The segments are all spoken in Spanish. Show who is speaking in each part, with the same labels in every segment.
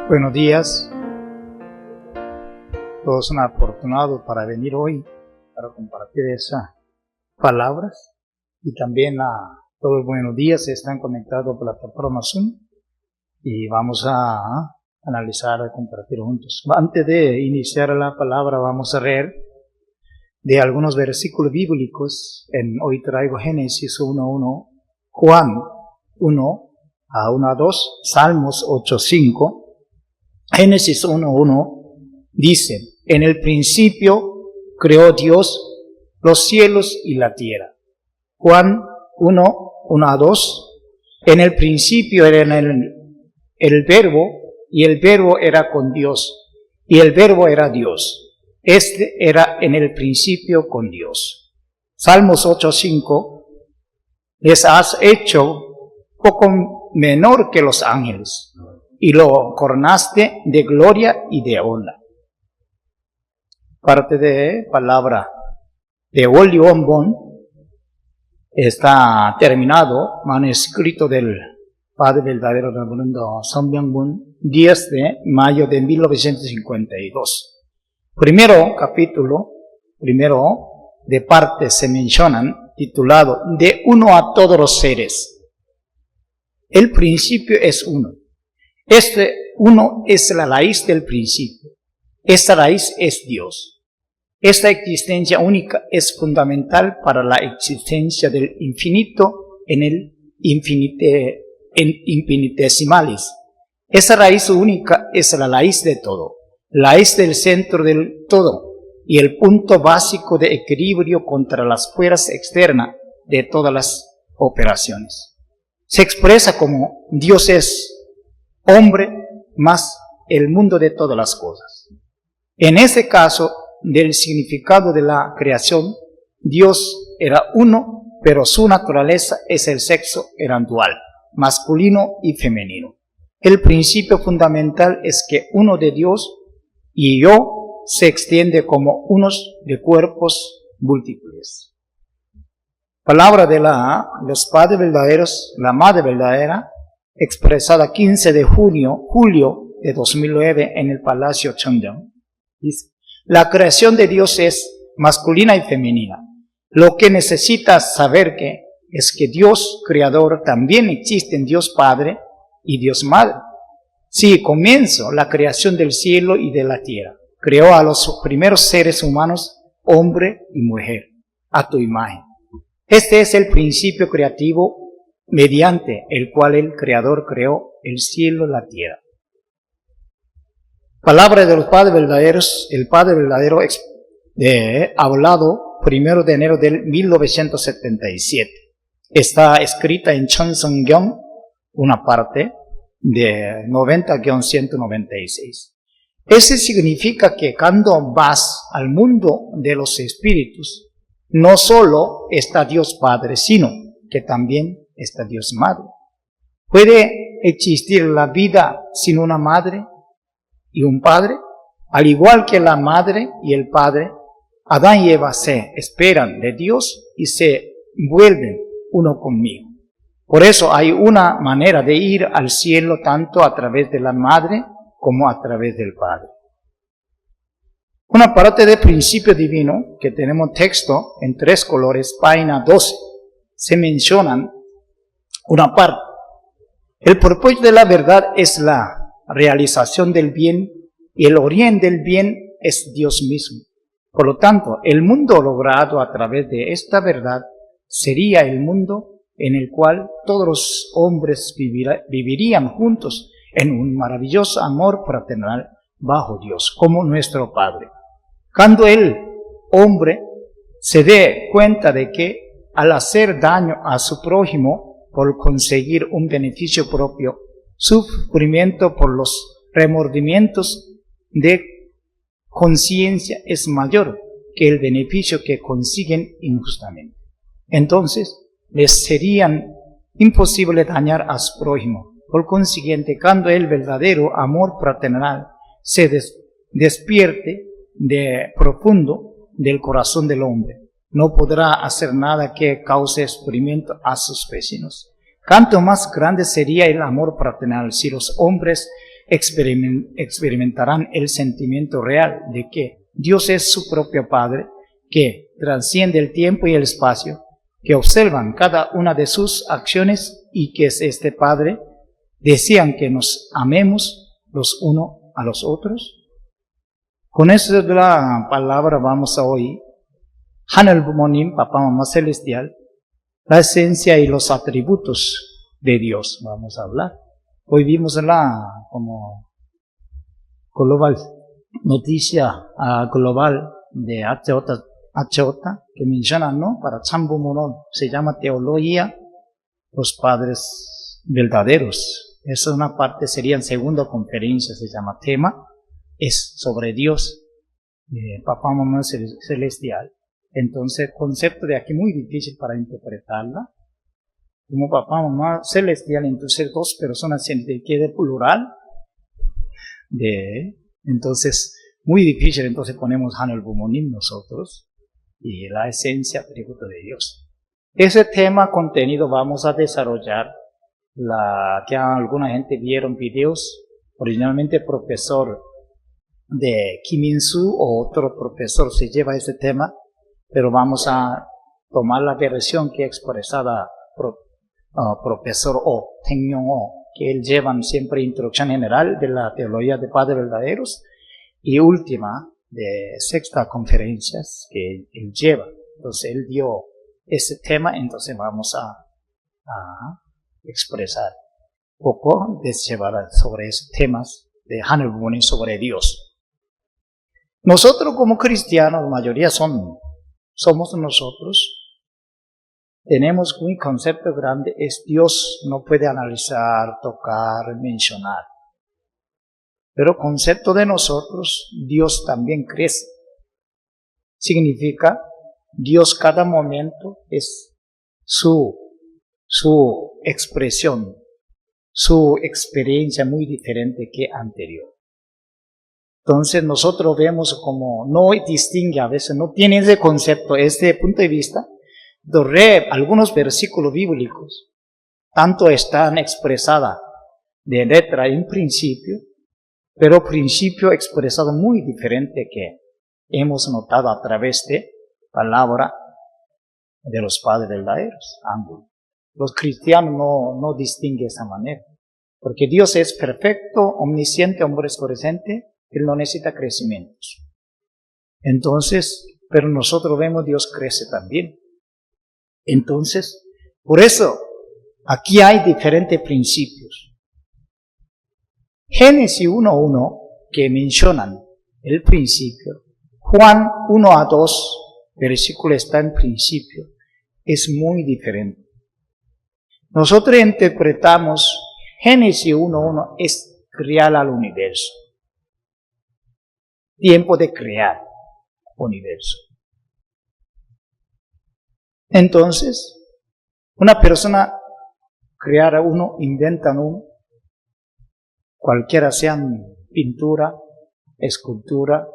Speaker 1: Buenos días. Todos son afortunados para venir hoy para compartir esas palabras. Y también a todos buenos días, están conectados por la plataforma Zoom. Y vamos a analizar y compartir juntos. Antes de iniciar la palabra, vamos a leer de algunos versículos bíblicos. Hoy traigo Génesis 1:1, Juan 1:1-2, Salmos 8:5. Génesis 1:1 dice: en el principio creó Dios los cielos y la tierra. Juan 1:1-2, en el principio era el verbo, y el verbo era con Dios, y el verbo era Dios. Este era en el principio con Dios. Salmos 8:5, les has hecho poco menor que los ángeles, y lo coronaste de gloria y de honra. Parte de palabra de Wolli Ombon está terminado, manuscrito del Padre verdadero Reverendo Sonbyung-mun, 10 de mayo de 1952. Primero de parte se mencionan, titulado De uno a todos los seres. El principio es uno. Este uno es la raíz del principio. Esta raíz es Dios. Esta existencia única es fundamental para la existencia del infinito en infinitesimales. Esa raíz única es la raíz de todo, la raíz del centro del todo y el punto básico de equilibrio contra las fuerzas externas de todas las operaciones. Se expresa como Dios es hombre más el mundo de todas las cosas. En ese caso del significado de la creación, Dios era uno, pero su naturaleza es el sexo era dual, masculino y femenino. El principio fundamental es que uno de Dios y yo se extiende como unos de cuerpos múltiples. Palabra de los padres verdaderos, la madre verdadera, expresada 15 de julio de 2009 en el Palacio Cheongdeong. Dice: la creación de Dios es masculina y femenina. Lo que necesitas saber es que Dios creador también existe en Dios Padre y Dios Madre. Sí, comienzo la creación del cielo y de la tierra. Creó a los primeros seres humanos, hombre y mujer, a tu imagen. Este es el principio creativo mediante el cual el Creador creó el cielo y la tierra. Palabra de los padres verdaderos, el Padre verdadero hablado 1 de enero del 1977. Está escrita en Cheonseongeon, una parte de 90-196. Ese significa que cuando vas al mundo de los espíritus, no solo está Dios Padre, sino que también está Dios Madre. ¿Puede existir la vida sin una madre y un padre? Al igual que la madre y el padre, Adán y Eva se esperan de Dios y se vuelven uno conmigo. Por eso hay una manera de ir al cielo tanto a través de la madre como a través del padre. Una parte del principio divino, que tenemos texto en 3 colores, página 12, se mencionan una parte. El propósito de la verdad es la realización del bien y el origen del bien es Dios mismo. Por lo tanto, el mundo logrado a través de esta verdad sería el mundo en el cual todos los hombres vivirían juntos en un maravilloso amor fraternal bajo Dios, como nuestro Padre. Cuando el hombre se dé cuenta de que al hacer daño a su prójimo por conseguir un beneficio propio, su sufrimiento por los remordimientos de conciencia es mayor que el beneficio que consiguen injustamente. Entonces, les sería imposible dañar a su prójimo. Por consiguiente, cuando el verdadero amor fraternal se despierte de profundo del corazón del hombre, no podrá hacer nada que cause sufrimiento a sus vecinos. Cuanto más grande sería el amor fraternal si los hombres experimentarán el sentimiento real de que Dios es su propio Padre, que trasciende el tiempo y el espacio, que observan cada una de sus acciones y que es este Padre, desean que nos amemos los unos a los otros. Con esa de la palabra vamos a oír Haner Bumonim, Papá Mamá Celestial, la esencia y los atributos de Dios. Vamos a hablar. Hoy vimos la como global noticia global de HJ que menciona, ¿no? Para Chambumonon se llama Teología, los padres verdaderos. Esa es una parte, sería en segunda conferencia, se llama tema, es sobre Dios, Papá Mamá Celestial. Entonces, concepto de aquí muy difícil para interpretarla. Como Papá Mamá Celestial, entonces dos personas se quede plural. Entonces, muy difícil, entonces ponemos Haner Bumonim nosotros y la esencia, atributo de Dios. Ese tema contenido vamos a desarrollar, que alguna gente vieron videos, originalmente profesor de Kim In-soo o otro profesor se lleva ese tema, pero vamos a tomar la versión que expresada profesor O, Tengyong O, que él llevan siempre introducción general de la teología de padres verdaderos y última de sexta conferencias que él lleva. Entonces él dio ese tema, entonces vamos a expresar un poco sobre esos temas de Haner Bumonim sobre Dios. Nosotros como cristianos, la mayoría somos nosotros, tenemos un concepto grande, es Dios, no puede analizar, tocar, mencionar. Pero concepto de nosotros, Dios también crece. Significa, Dios cada momento es su expresión, su experiencia muy diferente que anterior. Entonces nosotros vemos como no distingue, a veces no tiene ese concepto, este punto de vista. Algunos versículos bíblicos, tanto están expresadas de letra en principio, pero principio expresado muy diferente que hemos notado a través de palabra de los padres verdaderos, ángulo. Los cristianos no distinguen de esa manera, porque Dios es perfecto, omnisciente, omnipresente, Él no necesita crecimientos. Entonces, pero nosotros vemos Dios crece también. Entonces, por eso, aquí hay diferentes principios. Génesis 1:1, que mencionan el principio, Juan 1-2, versículo está en principio, es muy diferente. Nosotros interpretamos Génesis 1:1 es crear al universo. Tiempo de crear universo. Entonces, una persona creara uno, inventan uno, cualquiera sean pintura, escultura,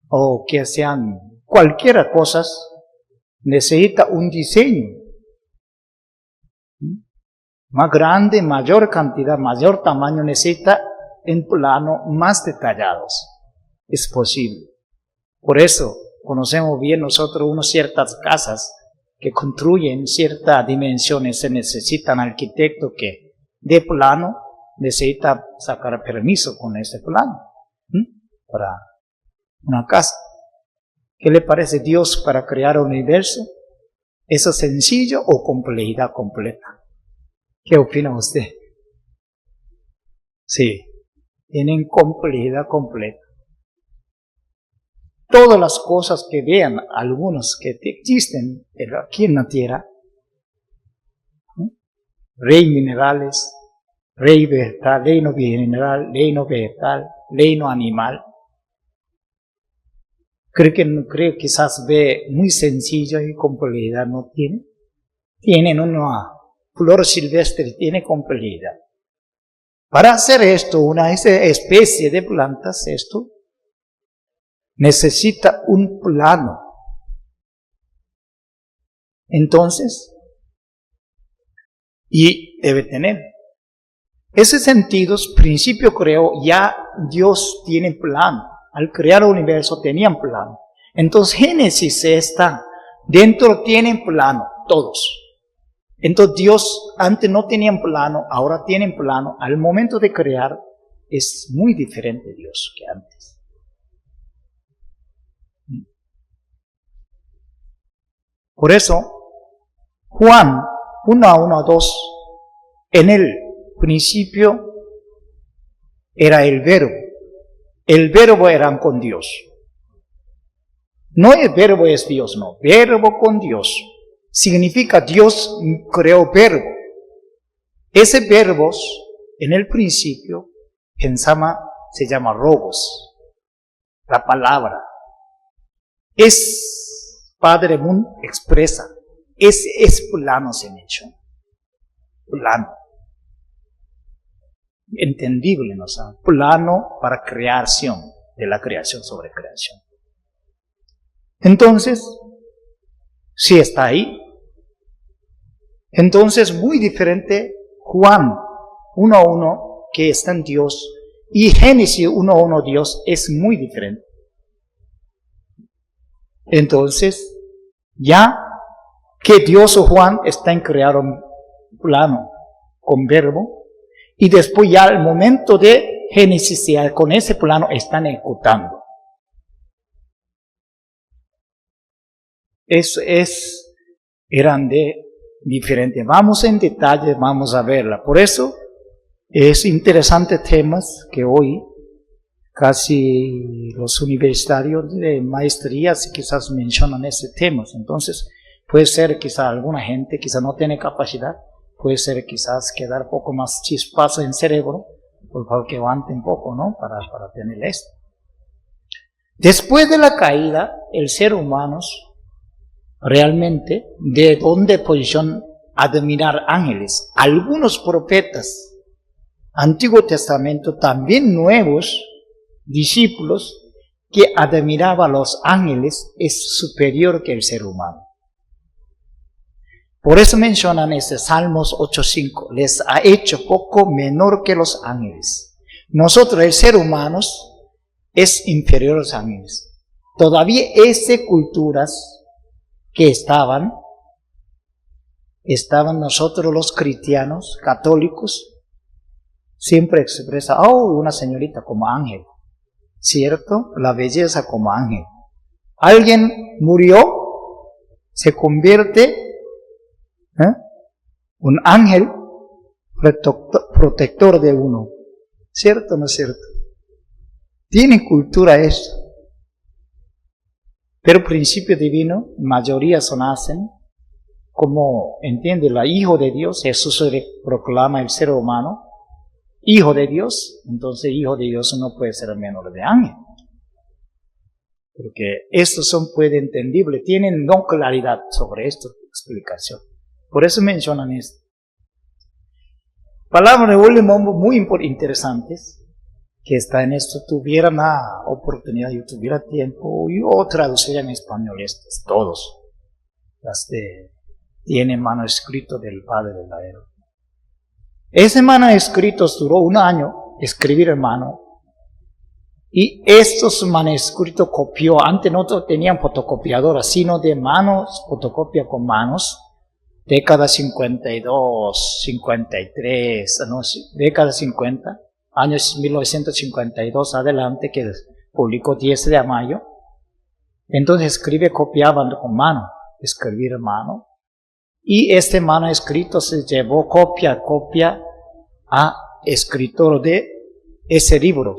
Speaker 1: o que sean cualquiera cosas, necesita un diseño. Más grande, mayor cantidad, mayor tamaño, necesita en plano más detallados. Es posible. Por eso, conocemos bien nosotros ciertas casas que construyen ciertas dimensiones, se necesitan arquitectos que de plano necesita sacar permiso con ese plano para una casa. ¿Qué le parece Dios para crear un universo? ¿Eso es sencillo o complejidad completa? ¿Qué opina usted? Sí, tienen complejidad completa. Todas las cosas que vean, algunos que existen aquí en la tierra, reino minerales, reino vegetal, reino mineral, reino vegetal, reino animal, creo quizás ve muy sencillo y complejidad no tiene. Tienen una flor silvestre, tiene complejidad. Para hacer esto, una especie de plantas, esto necesita un plano. Entonces, y debe tener Ese sentido, principio creo, ya Dios tiene plan. Al crear el universo tenían plan. Entonces Génesis está, dentro tienen plano, todos. Entonces Dios antes no tenían plano, ahora tienen plano. Al momento de crear es muy diferente Dios que antes. Por eso, Juan 1:1-2, en el principio era el verbo era con Dios. No el verbo es Dios, no, verbo con Dios. Significa Dios creó verbo. Ese verbo, en el principio, se llama logos, la palabra. Es Padre Mun expresa, es plano se me echó. Plano. Entendible, ¿no? Plano para creación, de la creación sobre creación. Entonces, si está ahí, entonces muy diferente Juan 1:1 que está en Dios y Génesis 1:1 Dios es muy diferente. Entonces, ya que Dios o Juan está en crear un plano con verbo y después ya al momento de Génesis ya con ese plano están ejecutando. Eso eran de diferente. Vamos en detalle, vamos a verla. Por eso es interesante temas que hoy casi los universitarios de maestrías quizás mencionan ese tema. Entonces puede ser quizás alguna gente quizás no tiene capacidad, puede ser quizás quedar un poco más chispazo en cerebro, por favor que aguante un poco, ¿no? Para tener esto. Después de la caída, el ser humano realmente, ¿de dónde posición admirar ángeles? Algunos profetas, Antiguo Testamento, también nuevos discípulos, que admiraban a los ángeles, es superior que el ser humano. Por eso mencionan este Salmos 8:5, les ha hecho poco menor que los ángeles. Nosotros, el ser humano, es inferior a los ángeles. Todavía esas culturas que estaban nosotros los cristianos, católicos, siempre expresa, una señorita como ángel, ¿cierto? La belleza como ángel. Alguien murió, se convierte un ángel protector de uno, ¿cierto o no es cierto? Tiene cultura esto. Pero principio divino, mayoría nacen como, entiende, la hijo de Dios, Jesús se proclama el ser humano, hijo de Dios, entonces hijo de Dios no puede ser menor de ángel. Porque estos son entendibles, tienen no claridad sobre esta explicación. Por eso mencionan esto. Palabras de William muy interesantes, que está en esto, tuviera la oportunidad, yo tuviera tiempo, yo traduciría en español estos, todos. Tiene manuscrito del Padre de la Era. Ese manuscrito duró 1 año, escribir en mano, y estos manuscritos copió, antes no tenían fotocopiadoras, sino de manos, fotocopia con manos, década 52, 53, no, década 50, años 1952 adelante, que publicó 10 de mayo, entonces copiaban con mano, escribir a mano, y este manuscrito se llevó copia a escritor de ese libro,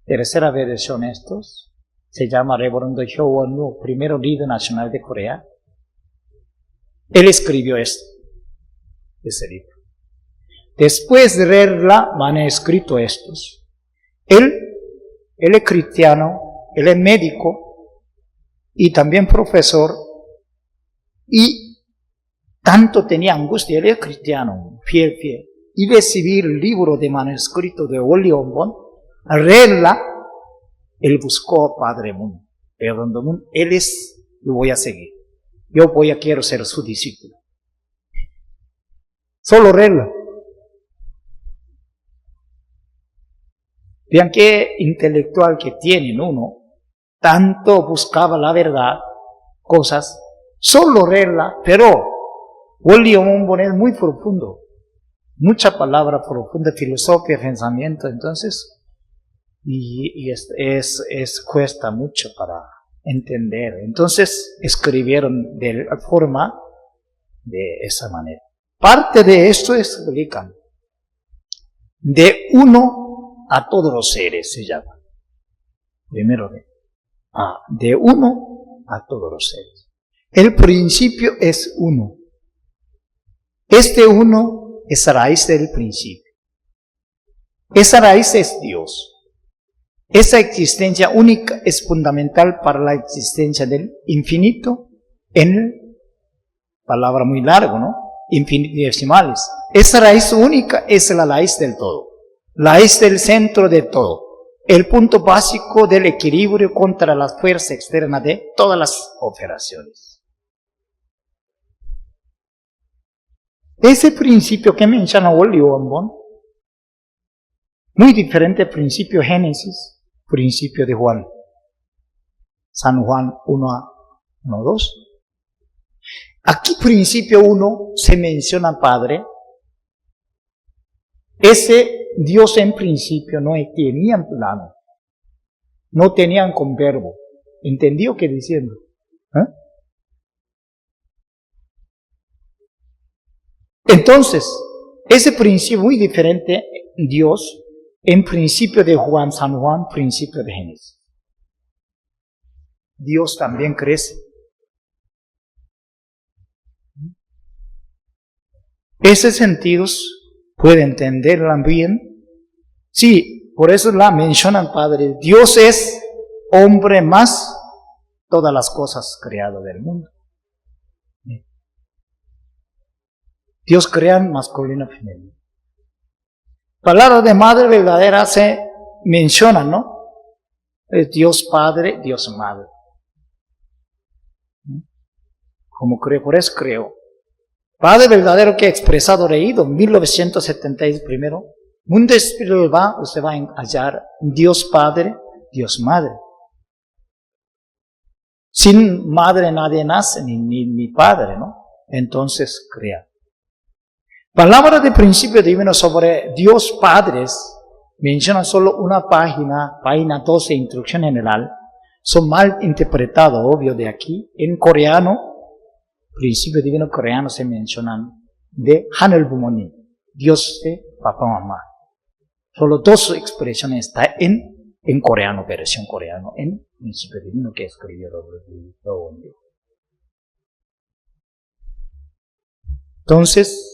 Speaker 1: tercera versión estos, se llama Reverendo Hyowon-nu, primero líder nacional de Corea. Él escribió ese libro. Después de leerla, manuscrito estos. Él es cristiano, él es médico y también profesor, y tanto tenía angustia, él es cristiano, fiel, y recibir el libro de manuscrito de William Bond, al leerla, él buscó a Padre Mun, lo voy a seguir, quiero ser su discípulo. Solo leerla. Vean qué intelectual que tienen uno. Tanto buscaba la verdad, cosas, solo leerla, pero William Ombon es muy profundo. Mucha palabra profunda, filosofía, pensamiento, entonces, y cuesta mucho para entender. Entonces, escribieron de la forma de esa manera. Parte de esto explican. De uno a todos los seres se llama. Primero de uno a todos los seres. El principio es uno. Este uno es la raíz del principio. Esa raíz es Dios. Esa existencia única es fundamental para la existencia del infinito en palabra muy larga, ¿no? Infinitesimales. Esa raíz única es la raíz del todo. La raíz del centro de todo. El punto básico del equilibrio contra la fuerza externa de todas las operaciones. Ese principio que menciona William Ombon, muy diferente principio Génesis, principio de Juan. San Juan 1:2. Aquí principio 1 se menciona Padre. Ese Dios en principio no tenían plano, no tenían con verbo. ¿Entendió qué diciendo? Entonces, ese principio muy diferente, Dios, en principio de Juan, San Juan, principio de Génesis. Dios también crece. Esos sentidos puede entenderla bien. Sí, por eso la mencionan Padre. Dios es hombre más todas las cosas creadas del mundo. Dios crea masculino y femenino. Palabras de madre verdadera se mencionan, ¿no? Es Dios Padre, Dios Madre. Como creo, por eso creo. Padre verdadero que he expresado, leído, 1971 primero. Mundo espiritual usted va a hallar Dios Padre, Dios Madre. Sin madre nadie nace, ni padre, ¿no? Entonces crea. Palabra de principio divino sobre Dios Padres, menciona solo una página 12, instrucción general. Son mal interpretados, obvio, de aquí. En coreano, principio divino coreano se mencionan de Hanel Bumonim, Dios de papá, mamá. Solo dos expresiones están en coreano, versión coreano, en principio divino que escribió Robert. Entonces,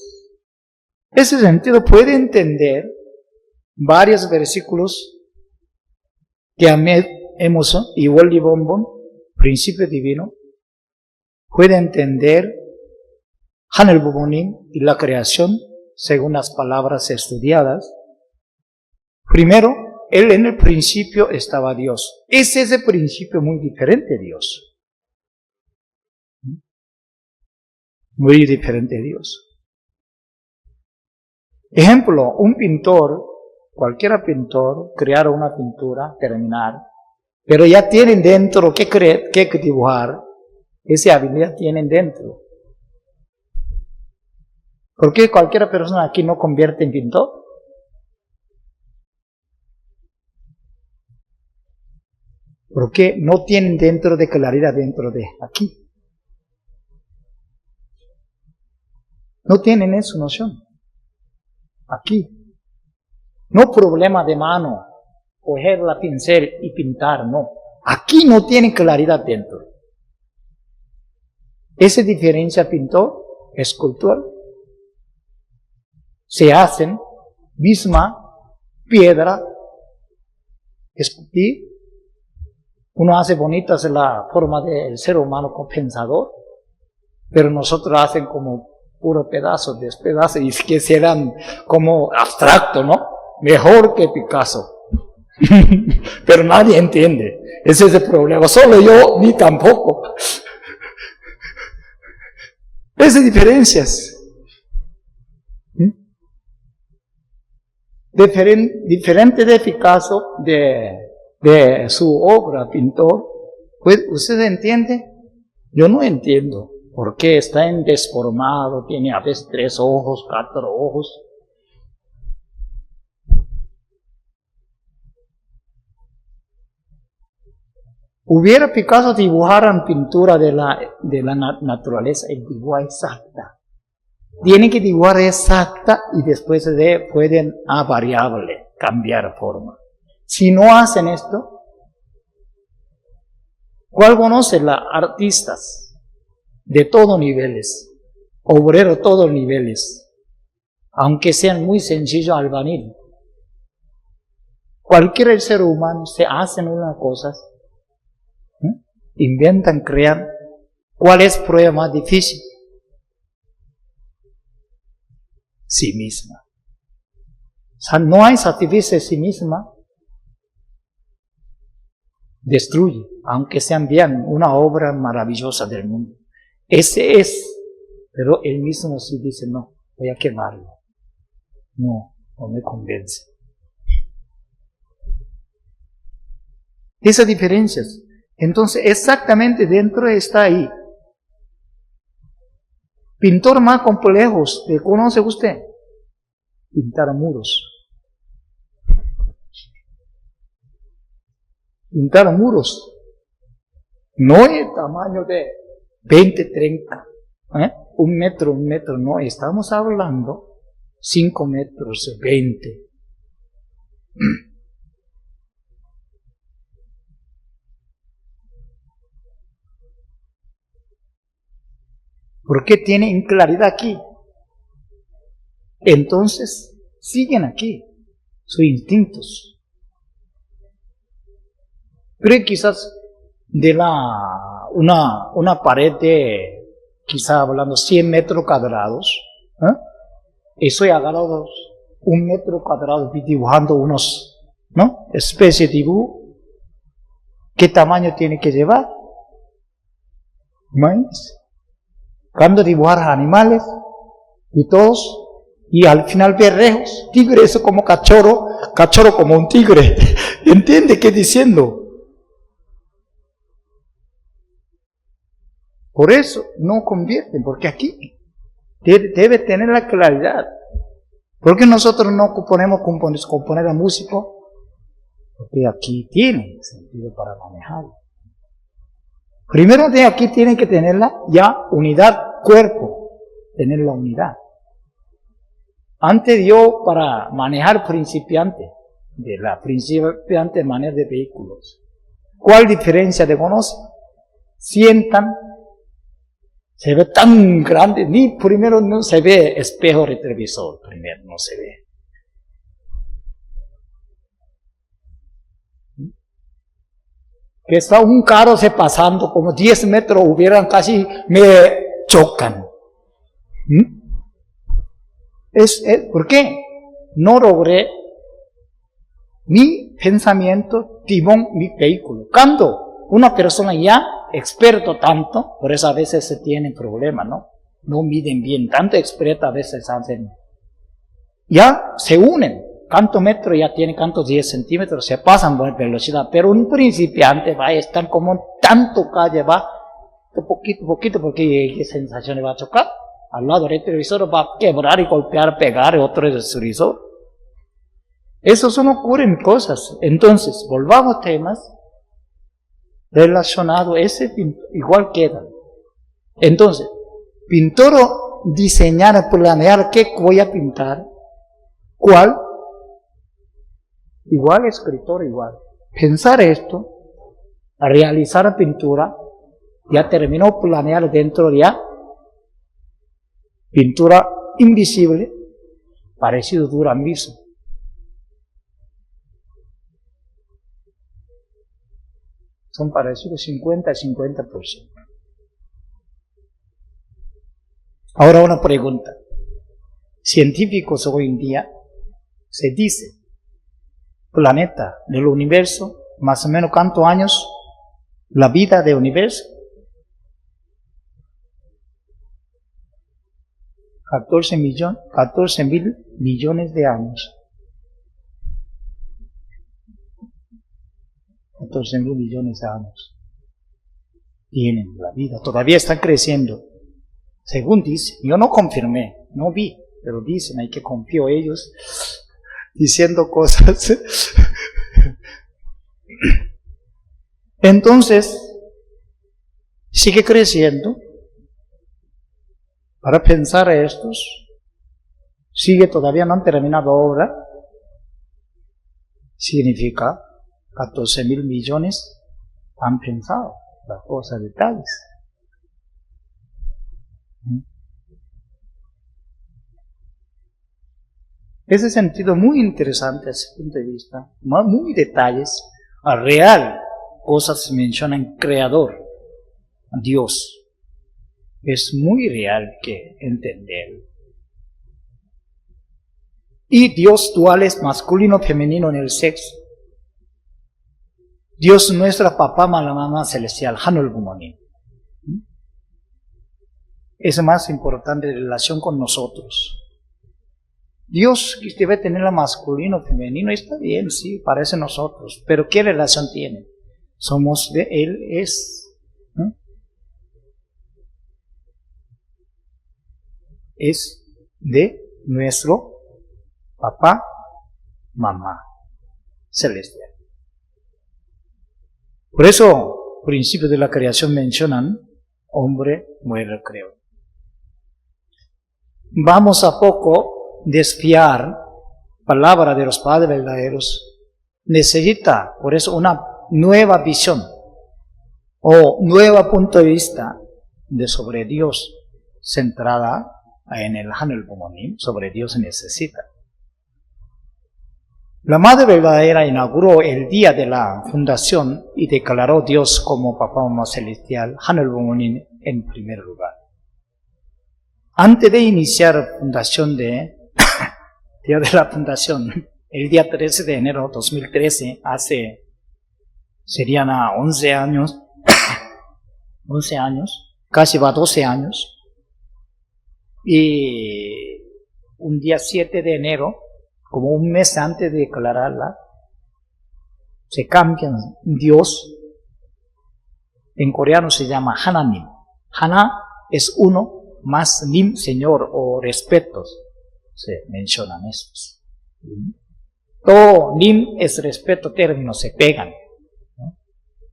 Speaker 1: ese sentido puede entender varios versículos que hemos y William Ombon, principio divino, puede entender Hanel Bumonim y la creación según las palabras estudiadas. Primero, él en el principio estaba Dios. Ese es el principio muy diferente de Dios. Muy diferente de Dios. Ejemplo, un pintor, cualquier pintor, crear una pintura, terminar, pero ya tienen dentro qué dibujar, esa habilidad tienen dentro. ¿Por qué cualquier persona aquí no convierte en pintor? Porque no tienen dentro de claridad dentro de aquí. No tienen esa noción. Aquí. No problema de mano, coger la pincel y pintar, no. Aquí no tienen claridad dentro. Esa diferencia pintor, escultor, se hacen misma piedra, esculpir. Uno hace bonitas la forma del ser humano como pensador, pero nosotros hacen como puro pedazo, despedazo, y que serán como abstracto, ¿no? Mejor que Picasso. Pero nadie entiende. Ese es el problema. Solo yo, ni tampoco. Esas diferencias. diferente de Picasso, de su obra, pintor, pues, ¿usted entiende? Yo no entiendo. ¿Por qué está desformado? Tiene a veces 3 ojos, 4 ojos. Hubiera Picasso dibujaran pintura de la naturaleza, el dibujo exacta. Tienen que dibujar exacta y después pueden a variable, cambiar forma. Si no hacen esto, ¿cuál conoce los artistas de todos niveles? Obreros de todos niveles, aunque sean muy sencillos albañil. Cualquier ser humano se hacen unas cosas, inventan, crean. ¿Cuál es la prueba más difícil? Sí misma. O sea, no hay satisfacción de sí misma. Destruye, aunque sean bien una obra maravillosa del mundo. Ese es, pero él mismo sí dice, no, voy a quemarlo. No me convence. Esas diferencias. Entonces, exactamente dentro está ahí. Pintor más complejos, ¿le conoce usted? Pintar muros. Pintar muros. No es tamaño de 20, 30, 1 metro, no. Estamos hablando 5 metros, 20. ¿Por qué tienen claridad aquí? Entonces, siguen aquí, sus instintos. Pero quizás de una pared de, quizás hablando 100 metros cuadrados, eso he agarrado 1 metro cuadrado dibujando unos, especie de dibujo. ¿Qué tamaño tiene que llevar? ¿Más? Cuando dibujar animales y todos, y al final perrejos, tigre, eso como cachorro como un tigre. ¿Entiende qué estoy diciendo? Por eso no convierten, porque aquí debe tener la claridad. ¿Por qué nosotros no ponemos componer a músico? Porque aquí tiene sentido para manejar. Primero de aquí tienen que tenerla ya unidad cuerpo, tener la unidad. Antes dio para manejar principiante, de la principiante manera de vehículos. ¿Cuál diferencia de conoce? Sientan, se ve tan grande, ni primero no se ve espejo retrovisor, primero no se ve. Que está un carro se pasando, como 10 metros hubieran casi, me chocan. ¿Por qué? No logré mi pensamiento, timón, mi vehículo. Cuando una persona ya experto tanto, por eso a veces se tienen problemas, no miden bien, tanto experto a veces hacen. Ya se unen. Canto metro ya tiene cantos 10 centímetros, se pasan por velocidad, pero un principiante va a estar como tanto calle, va poquito, porque qué sensación va a chocar. Al lado del retrovisor va a quebrar y golpear, pegar otro retrovisor. Eso no ocurren cosas. Entonces, volvamos a temas relacionados, ese igual quedan. Entonces, pintor diseñar, planear qué voy a pintar, ¿cuál? Igual escritor, igual. Pensar esto, realizar pintura, ya terminó planear dentro ya, pintura invisible, parecido Durambiso. Son parecidos 50 y 50%. Ahora una pregunta. Científicos hoy en día se dice, planeta del universo, más o menos ¿cuántos años la vida del universo? 14 mil millones de años. 14.000 millones de años tienen la vida, todavía están creciendo. Según dicen, yo no confirmé, no vi, pero dicen, hay que confío ellos diciendo cosas. Entonces, sigue creciendo. Para pensar a estos, sigue todavía no han terminado obra, significa 14.000 millones han pensado las cosas, detalles. Ese sentido muy interesante ese punto de vista, muy detalles, real, cosas se mencionan creador, Dios. Es muy real que entender. Y Dios duales, masculino, femenino en el sexo. Dios nuestra papá, mamá celestial, Hanul Bumonim. Es más importante la relación con nosotros. Dios debe tener la masculino, femenino, está bien, sí, parece nosotros, pero ¿qué relación tiene? Somos de Él, es de nuestro papá, mamá celestial. Por eso, principios de la creación mencionan hombre, mujer, creo. Vamos a poco desfiar palabra de los padres verdaderos. Necesita, por eso, una nueva visión o nuevo punto de vista de sobre Dios, centrada en el Hanul Bumonim, sobre Dios se necesita. La Madre Verdadera inauguró el día de la fundación y declaró Dios como Papá Mamá Celestial, Hanul Bumonim en primer lugar. Antes de iniciar la fundación día de la fundación, el día 13 de enero de 2013, serían 11 años, 11 años, casi va 12 años, y un día 7 de enero, como un mes antes de declararla, se cambian Dios. En coreano se llama Hananim. Hana es uno, más Nim, Señor, o respetos, se mencionan estos. Todo Nim es respeto, términos se pegan, ¿no?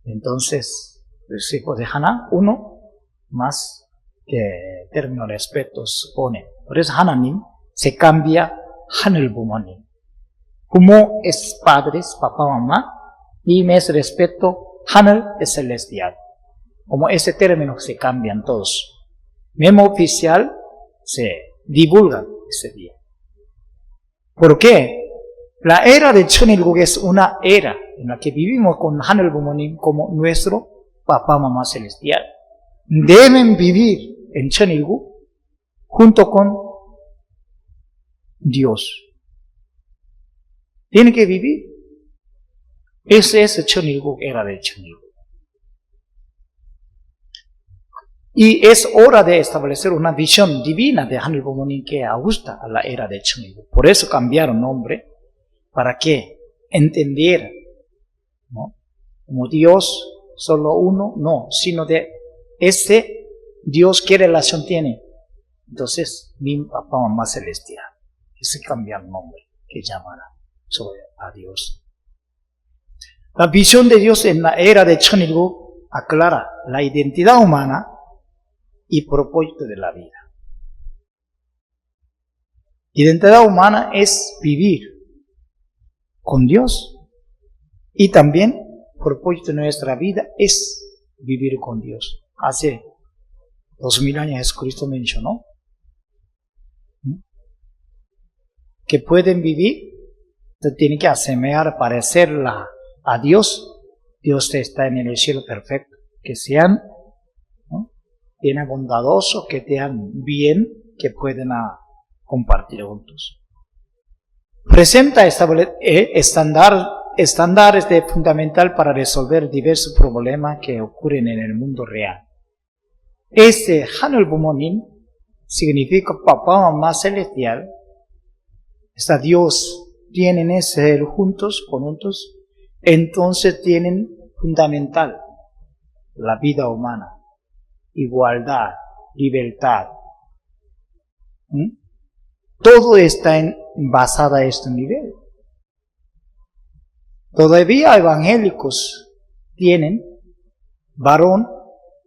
Speaker 1: Entonces, los hijos de Hana, uno, más que término respetos pone. Por eso Hananim se cambia Hanul Bumonim. Como es padres, papá, mamá, Nim es respeto, Hanul es celestial. Como ese término se cambian todos. Memo oficial se divulga ese día. ¿Por qué? La era de Chonilguk es una era en la que vivimos con Hanul Bumonim como nuestro papá, mamá celestial. Deben vivir en Chonilguk junto con Dios. Tienen que vivir. Ese es Chonilguk, era de Chonilguk. Y es hora de establecer una visión divina de Hanul Bumonim que ajusta a la era de Chonilguk. Por eso cambiaron nombre, para que entender, ¿no? Como Dios, solo uno, no, sino de ese Dios, ¿qué relación tiene? Entonces, mi papá, mamá celestial. Ese cambia el nombre que llamará sobre a Dios. La visión de Dios en la era de Chonilguk aclara la identidad humana y propósito de la vida. Identidad humana es vivir con Dios y también propósito de nuestra vida es vivir con Dios. Hace 2000 años Jesucristo mencionó que pueden vivir, tienen que asemejar, parecerla a Dios. Dios está en el cielo perfecto, que sean, ¿no?, bien bondadosos, que sean bien, que pueden compartir juntos. Presenta estándares de fundamental para resolver diversos problemas que ocurren en el mundo real. Este Hanul Bumonim significa papá, mamá celestial. Está Dios, tienen ese juntos, entonces tienen fundamental la vida humana, igualdad, libertad. Todo está basado en este nivel. Todavía evangélicos tienen varón,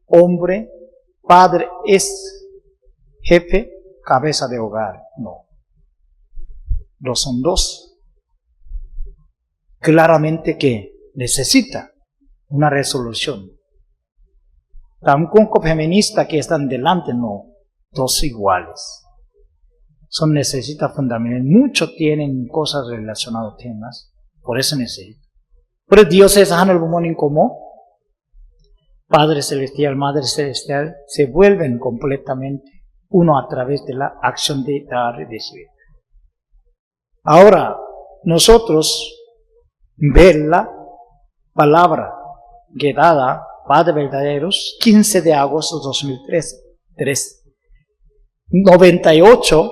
Speaker 1: hombre, padre es jefe, cabeza de hogar. No. No son dos. Claramente que necesita una resolución. Tampoco feministas que están delante, no. Dos iguales. Son necesitas fundamentales. Muchos tienen cosas relacionadas a temas. Por eso necesitan. Pero Dios es Hanel Bumonin como Padre Celestial, Madre Celestial, se vuelven completamente uno a través de la acción de dar y recibir. Ahora, nosotros ver la palabra que dada Padre Verdaderos, 15 de agosto de 2003, 98,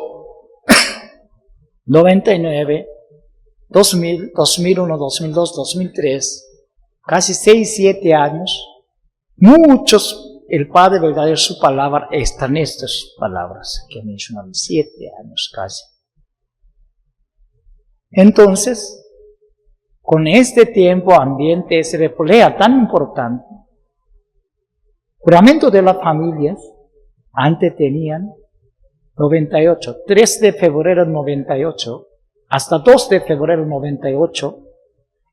Speaker 1: 99, 2000, 2001, 2002, 2003, casi 6, 7 años, muchos, el Padre Verdadero, su palabra, están estas palabras que mencionan, 7 años casi. Entonces, con este tiempo, ambiente, ese replea tan importante, juramento de las familias, antes tenían 98, 3 de febrero 98, hasta 2 de febrero 98,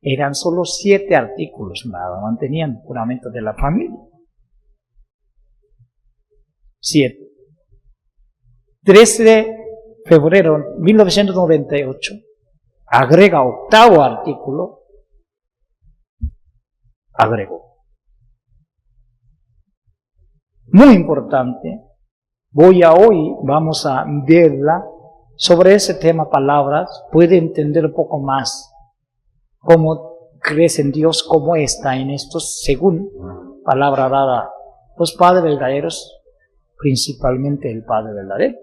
Speaker 1: eran solo 7 artículos, nada, mantenían juramento de la familia. 7. 3 de febrero 1998, agrega 8º artículo, agregó. Muy importante, vamos a verla sobre ese tema palabras, puede entender un poco más cómo crees en Dios, cómo está en estos, según palabra dada, los padres verdaderos, principalmente el Padre verdadero.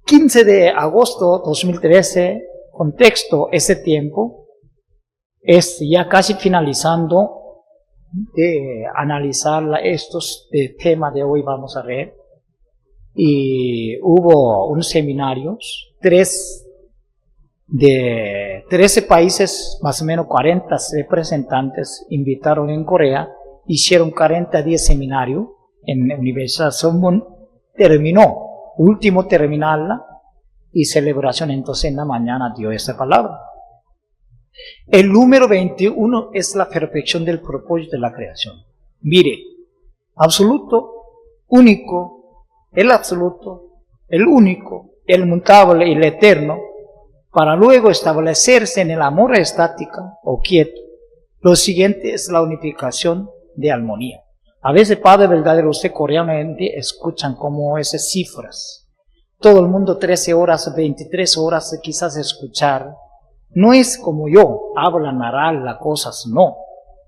Speaker 1: 15 de agosto 2013, contexto, ese tiempo, es ya casi finalizando de analizar estos temas de hoy vamos a ver. Y hubo un seminario, 13 países, más o menos 40 representantes invitaron en Corea, hicieron 40 días seminario en la Universidad Sorbonne, último terminarla, y celebración entonces en la mañana dio esa palabra. El número 21 es la perfección del propósito de la creación. Mire, absoluto, único, el absoluto, el único, el mutable y el eterno, para luego establecerse en el amor estática o quieto. Lo siguiente es la unificación de armonía. A veces, Padre verdadero, usted coreanamente escuchan como esas cifras. Todo el mundo 13 horas, 23 horas quizás escuchar. No es como yo, hablan, harán las cosas, no.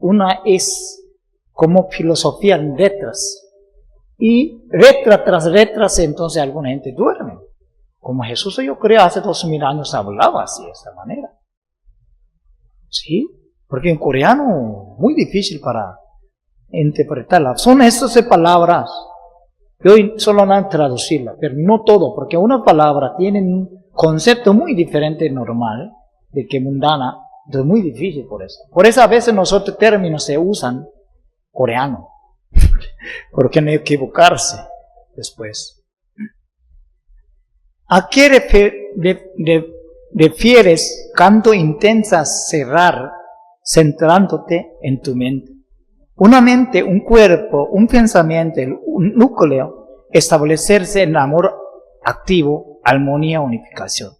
Speaker 1: Una es como filosofía en letras. Y letra tras letras, entonces alguna gente duerme. Como Jesús, yo creo, hace 2000 años hablaba así, de esta manera. ¿Sí? Porque en coreano, muy difícil para interpretarla. Son estas palabras. Yo solo no traducirla, pero no todo, porque una palabra tiene un concepto muy diferente normal, de que mundana, es muy difícil por eso. Por eso a veces nosotros términos se usan coreano, porque no equivocarse después. ¿A qué refieres canto intensa cerrar, centrándote en tu mente? Una mente, un cuerpo, un pensamiento, un núcleo, establecerse en amor activo, armonía, unificación.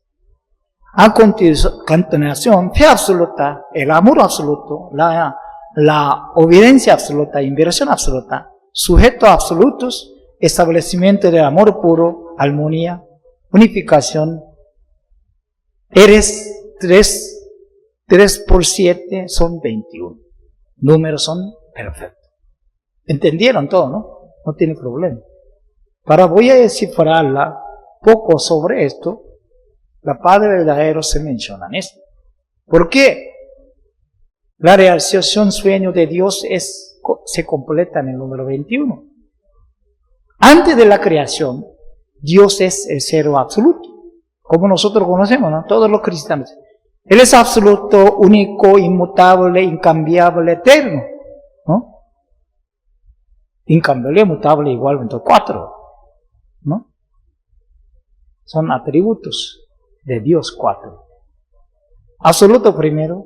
Speaker 1: A continuación, fe absoluta, el amor absoluto, la obediencia absoluta, inversión absoluta, sujetos absolutos, establecimiento del amor puro, armonía, unificación. Eres 3 por 7 son 21. Números son perfectos. ¿Entendieron todo, no? No tiene problema. Ahora voy a descifrarla poco sobre esto. La Padre verdadero se menciona en esto. ¿Por qué? La realización sueño de Dios se completa en el número 21. Antes de la creación, Dios es el cero absoluto, como nosotros conocemos, ¿no? Todos los cristianos. Él es absoluto, único, inmutable, incambiable, eterno, ¿no? Incambiable, inmutable, igualmente 4, ¿no? Son atributos de Dios 4. Absoluto primero,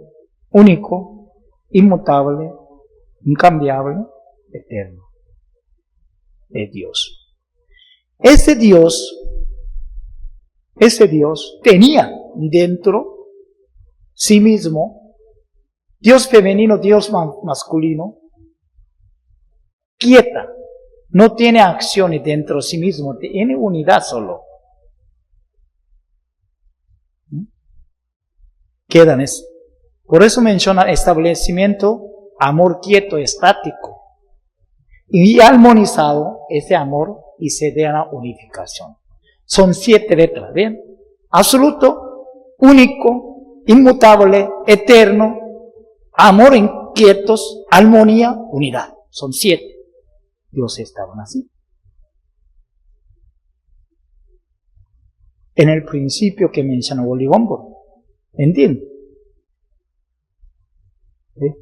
Speaker 1: único, inmutable, incambiable, eterno, de Dios. Ese Dios tenía dentro sí mismo, Dios femenino, Dios masculino, quieta, no tiene acciones dentro de sí mismo, tiene unidad solo. Quedan eso. Por eso menciona establecimiento, amor quieto, estático. Y armonizado ese amor y se da una unificación. Son 7 letras, ¿ven? Absoluto, único, inmutable, eterno, amor inquietos, armonía, unidad. Son 7. Dios estaban así. En el principio que menciona Bolívar, ¿entienden? ¿Sí?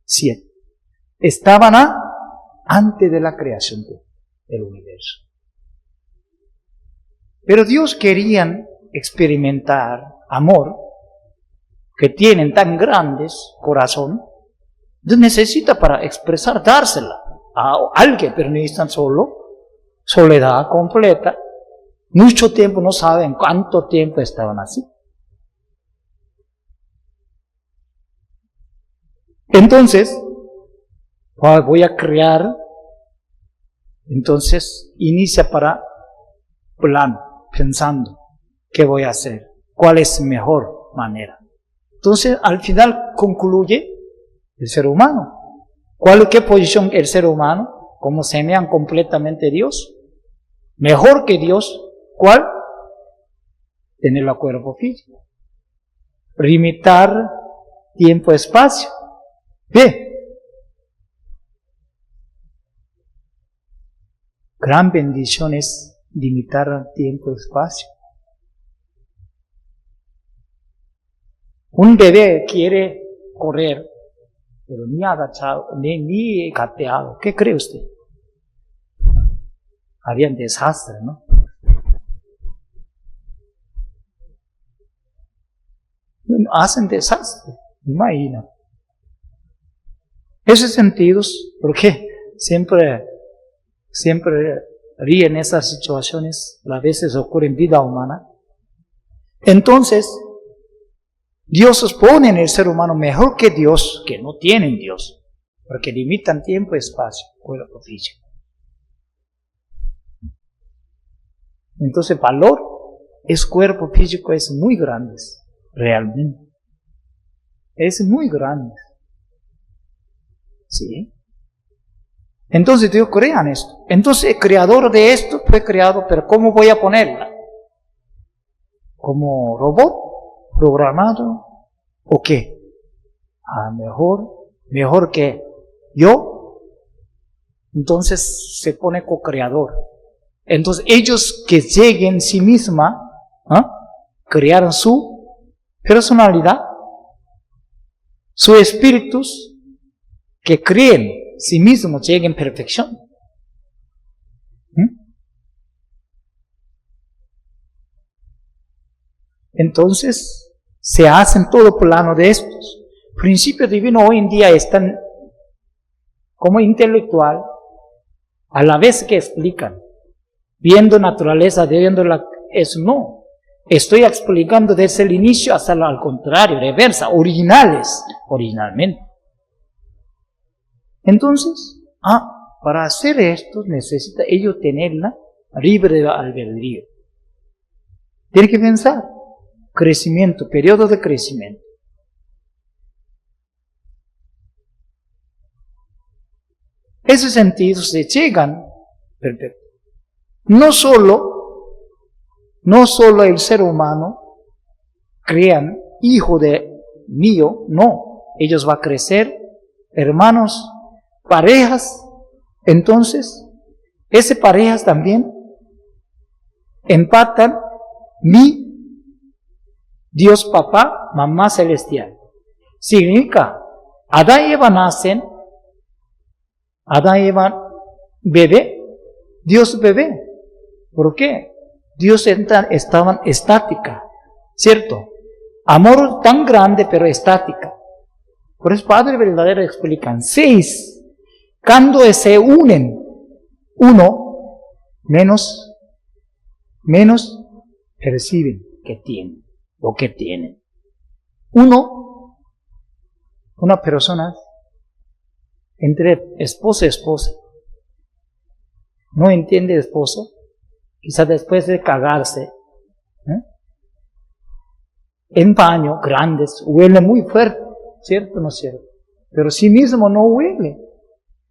Speaker 1: 7. Estaban antes de la creación del universo. Pero Dios quería experimentar amor que tienen tan grandes corazón, Dios necesita para expresar, dársela a alguien, pero no están solo, soledad completa, mucho tiempo, no saben cuánto tiempo estaban así. Entonces, voy a crear, entonces inicia para plan, pensando, ¿qué voy a hacer? ¿Cuál es mejor manera? Entonces, al final concluye el ser humano. ¿Qué posición el ser humano? Como semean completamente Dios. Mejor que Dios, ¿cuál? Tener el cuerpo físico. Limitar tiempo-espacio. Ve. Gran bendición es limitar tiempo-espacio. Un bebé quiere correr, pero ni agachado, ni gateado. ¿Qué cree usted? Había un desastre, ¿no? Hacen desastre, imagina. Esos sentidos, porque siempre ríen esas situaciones, a veces ocurren en vida humana. Entonces, Dios pone en el ser humano mejor que Dios, que no tienen Dios, porque limitan tiempo y espacio, cuerpo físico. Entonces, valor es cuerpo físico, es muy grande, realmente. Es muy grande. ¿Sí? Entonces Dios crea esto. Entonces el creador de esto fue creado, pero ¿cómo voy a ponerla? ¿Como robot? ¿Programado? ¿O qué? Mejor que yo. Entonces se pone co-creador. Entonces ellos que lleguen sí misma, crearon su personalidad, sus espíritus, que creen sí mismos lleguen a perfección. Entonces, se hacen todo plano de estos. Principios divinos hoy en día están como intelectual, a la vez que explican, viendo naturaleza, eso no. Estoy explicando desde el inicio hasta al contrario, reversa, originalmente. Entonces, para hacer esto necesita ellos tenerla libre de albedrío. Tiene que pensar, crecimiento, periodo de crecimiento. Esos sentidos se llegan, perfecto. No solo el ser humano crean hijo de mío, no. Ellos van a crecer, hermanos, parejas. Entonces, esas parejas también empatan mi Dios Papá, Mamá Celestial. Significa, Adán y Eva nacen, Adán y Eva bebé, Dios bebé. ¿Por qué? Dios estaban estática, ¿cierto? Amor tan grande pero estática. Por eso Padre Verdadero explican, 6, cuando se unen, 1, menos perciben que tienen, lo que tienen. Una persona, entre esposo y esposa, no entiende esposo, quizás después de cagarse, en baño, grandes, huele muy fuerte, ¿cierto o no es cierto? Pero sí mismo no huele.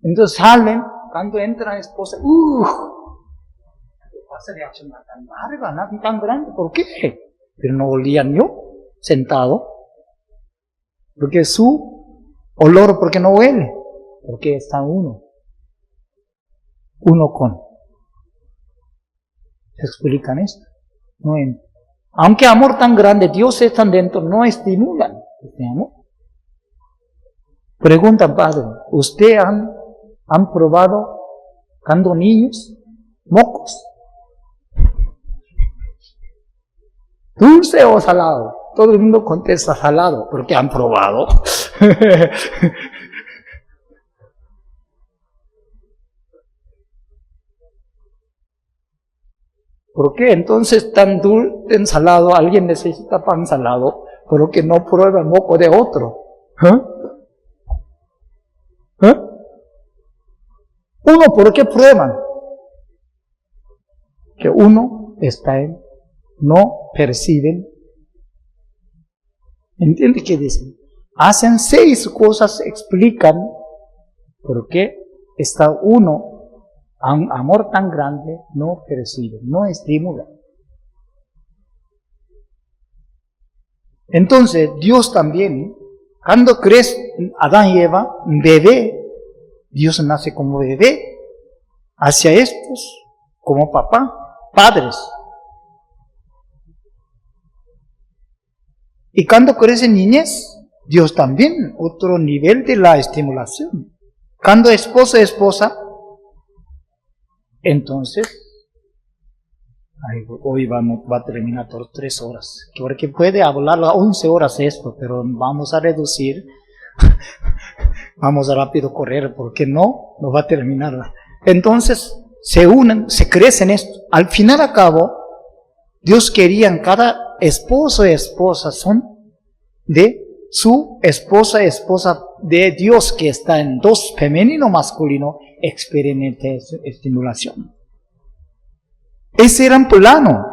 Speaker 1: Entonces salen, cuando entra la esposa, ¿qué pasa de acción tan larga, nada tan grande? ¿Por qué? Pero no olían yo, sentado, porque su olor, porque no huele, porque está uno con. ¿Se explican esto? No, aunque amor tan grande, Dios está dentro, no estimulan este amor. Preguntan, Padre, ¿usted han probado cuando niños mocos? ¿Dulce o salado? Todo el mundo contesta salado, porque han probado. ¿Por qué entonces tan dulce, tan salado? Alguien necesita pan salado, pero que no prueba el moco de otro. Uno, ¿por qué prueban? Que uno está en, no perciben. ¿Entiende qué dicen? Hacen 6 cosas, explican por qué está uno. Un amor tan grande no percibe, no estimula. Entonces, Dios también, cuando crees Adán y Eva, bebé, Dios nace como bebé, hacia estos, como padres. Y cuando crece niñez, Dios también, otro nivel de la estimulación. Cuando esposa, entonces, hoy va a terminar por 3 horas, porque puede hablar a 11 horas esto, pero vamos a reducir, vamos a rápido correr, porque no va a terminar. Entonces, se unen, se crecen esto. Al final a cabo, Dios quería cada esposo y esposa son de su esposa de Dios, que está en 2, femenino masculino, experimente estimulación. Ese era un plano.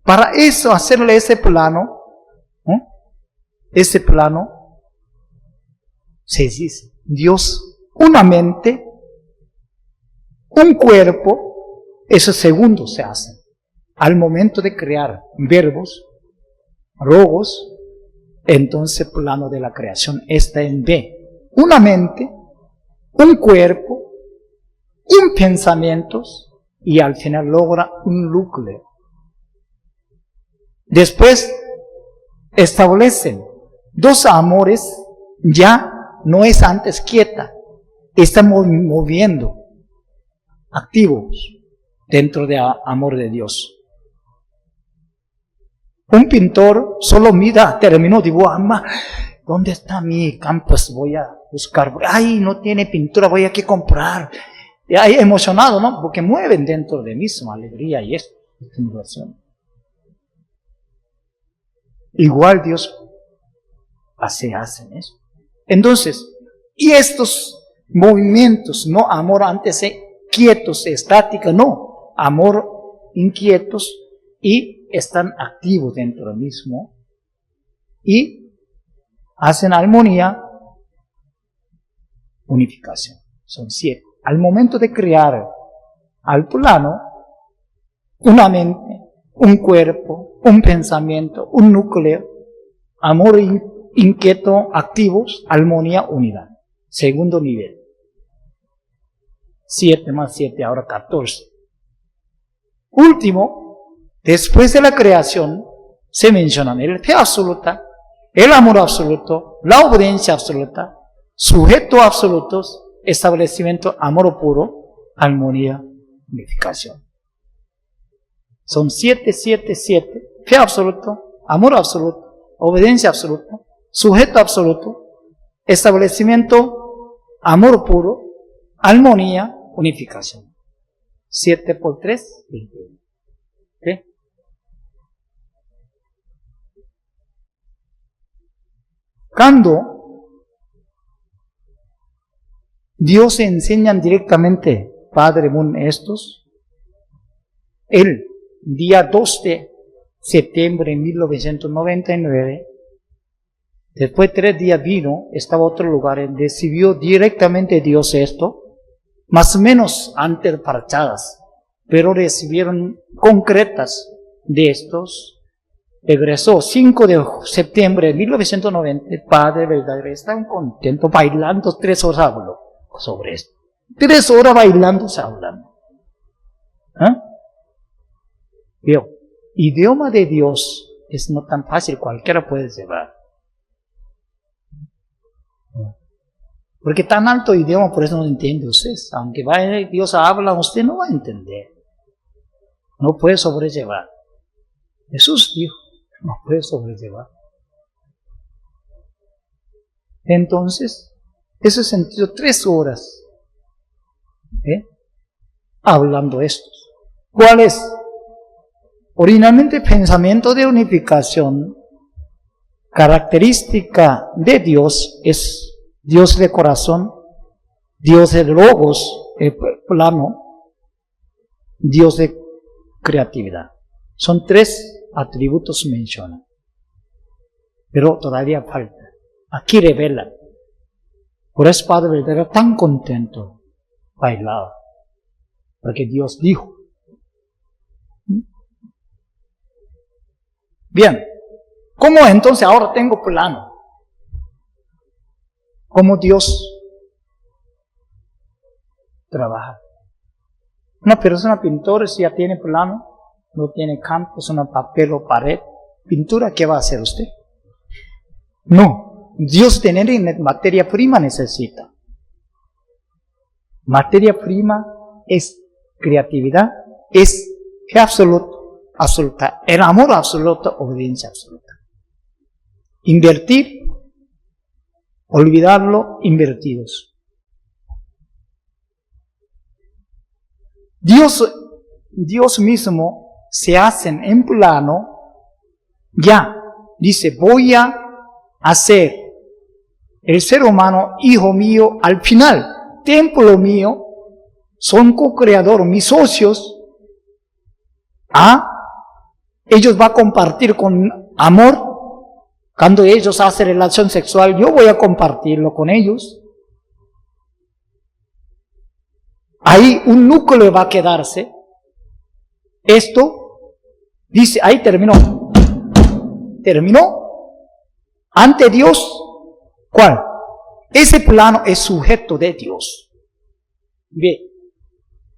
Speaker 1: Para eso, hacerle ese plano, se dice, Dios, una mente, un cuerpo, esos segundos se hacen. Al momento de crear verbos, logos, entonces el plano de la creación está en B. Una mente, un cuerpo, un pensamiento, y al final logra un núcleo. Después establecen 2 amores, ya no es antes quieta, está moviendo, activos dentro del amor de Dios. Un pintor solo mira, terminó, digo, ¿dónde está mi campus? Voy a buscar, no tiene pintura, voy a que comprar. Y ahí emocionado, ¿no? Porque mueven dentro de misma alegría y estimulación. Igual Dios hacen eso. Entonces, y estos movimientos, no amor antes quietos, estática, no, amor inquietos y están activos dentro del mismo y hacen armonía, unificación. Son 7. Al momento de crear al plano, una mente, un cuerpo, un pensamiento, un núcleo, amor inquieto, activos, armonía, unidad. Segundo nivel. 7 más 7, ahora 14. Último, después de la creación, se mencionan el fe absoluta, el amor absoluto, la obediencia absoluta, sujeto absolutos, establecimiento, amor puro, armonía, unificación. Son 7, 7, 7, fe absoluto, amor absoluto, obediencia absoluta, sujeto absoluto, establecimiento, amor puro, armonía, unificación. 7 por 3, 21. ¿Okay? Cuando Dios enseña directamente, Padre Moon, estos, el día 2 de septiembre de 1999, después de 3 días vino, estaba en otro lugar, recibió directamente Dios esto, más o menos antes parchadas, pero recibieron concretas de estos. Regresó 5 de septiembre de 1990, Padre verdadero, estaban contentos, bailando, 3 horas habló sobre esto. 3 horas bailando, se hablan. Veo, idioma de Dios es no tan fácil, cualquiera puede llevar. Porque tan alto idioma, por eso no entiende usted. Aunque vaya Dios habla, usted no va a entender. No puede sobrellevar. Jesús dijo, no puede sobrellevar. Entonces, ese sentido, 3 horas hablando estos. ¿Cuál es? Originalmente, pensamiento de unificación, característica de Dios es Dios de corazón, Dios de logos, plano, Dios de creatividad. Son 3 atributos mencionan. Pero todavía falta. Aquí revela. Por eso Padre verdadero tan contento bailaba. Porque Dios dijo. Bien. ¿Cómo entonces ahora tengo plano? ¿Cómo Dios trabaja? Una persona pintora, si ya tiene plano, no tiene campo, es una papel o pared, pintura, ¿qué va a hacer usted? No, Dios tener materia prima necesita. Materia prima es creatividad, es fe absoluta, el amor absoluto, obediencia absoluta. Invertir, olvidarlo, invertidos. Dios mismo se hacen en plano, ya, dice, voy a hacer el ser humano, hijo mío, al final, templo mío, son co-creador, mis socios, ellos van a compartir con amor, cuando ellos hacen relación sexual, yo voy a compartirlo con ellos. Ahí un núcleo va a quedarse. Esto, dice, ahí terminó. Terminó. Ante Dios, ¿cuál? Ese plano es sujeto de Dios. Ve,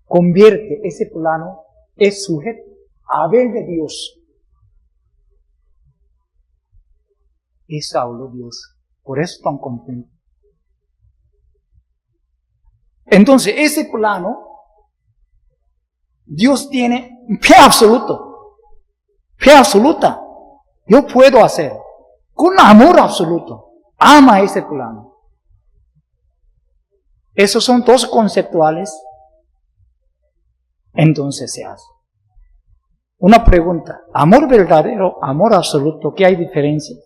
Speaker 1: convierte ese plano, es sujeto a ver de Dios. Eso habló Dios. Por eso están contentos. Entonces, ese plano, Dios tiene fe absoluto. Fe absoluta. Yo puedo hacer. Con amor absoluto. Ama ese plano. Esos son 2 conceptuales. Entonces se hace. Una pregunta. Amor verdadero, amor absoluto, ¿qué hay diferencia?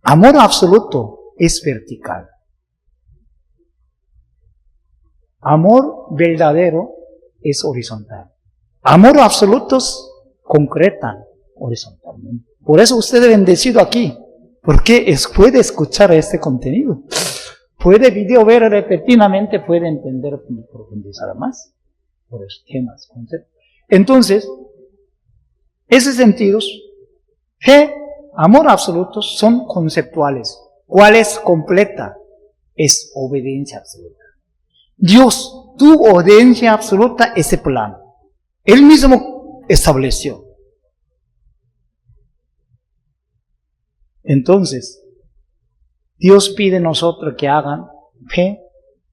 Speaker 1: Amor absoluto es vertical. Amor verdadero es horizontal. Amor absolutos concretan horizontalmente. Por eso usted es bendecido aquí, porque puede escuchar este contenido. Puede video ver repetidamente, puede entender y profundizar más por esos temas, conceptos. Entonces, esos sentidos, fe amor absoluto son conceptuales. ¿Cuál es completa? Es obediencia absoluta. Dios, tu obediencia absoluta, ese plano. Él mismo estableció. Entonces, Dios pide a nosotros que hagan fe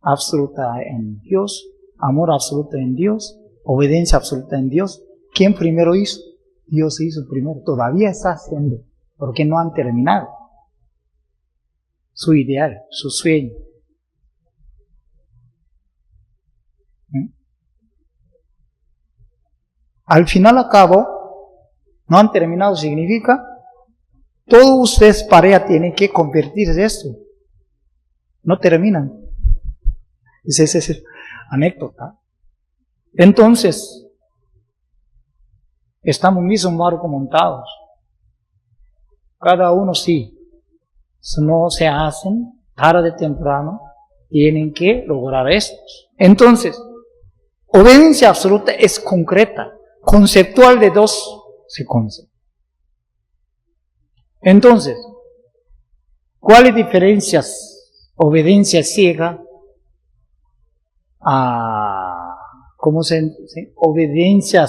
Speaker 1: absoluta en Dios, amor absoluto en Dios, obediencia absoluta en Dios. ¿Quién primero hizo? Dios hizo primero. Todavía está haciendo, porque no han terminado su ideal, su sueño. Al final, a cabo, no han terminado, significa todos ustedes pareja tienen que convertirse en esto. No terminan. Esa es anécdota. Entonces, estamos mismo barco montados. Cada uno sí. Si no se hacen, tarde o temprano, tienen que lograr esto. Entonces, obediencia absoluta es concreta. Conceptual de dos se concepta. Entonces, ¿cuáles diferencias? Obediencia ciega a, ¿cómo se dice? Obediencia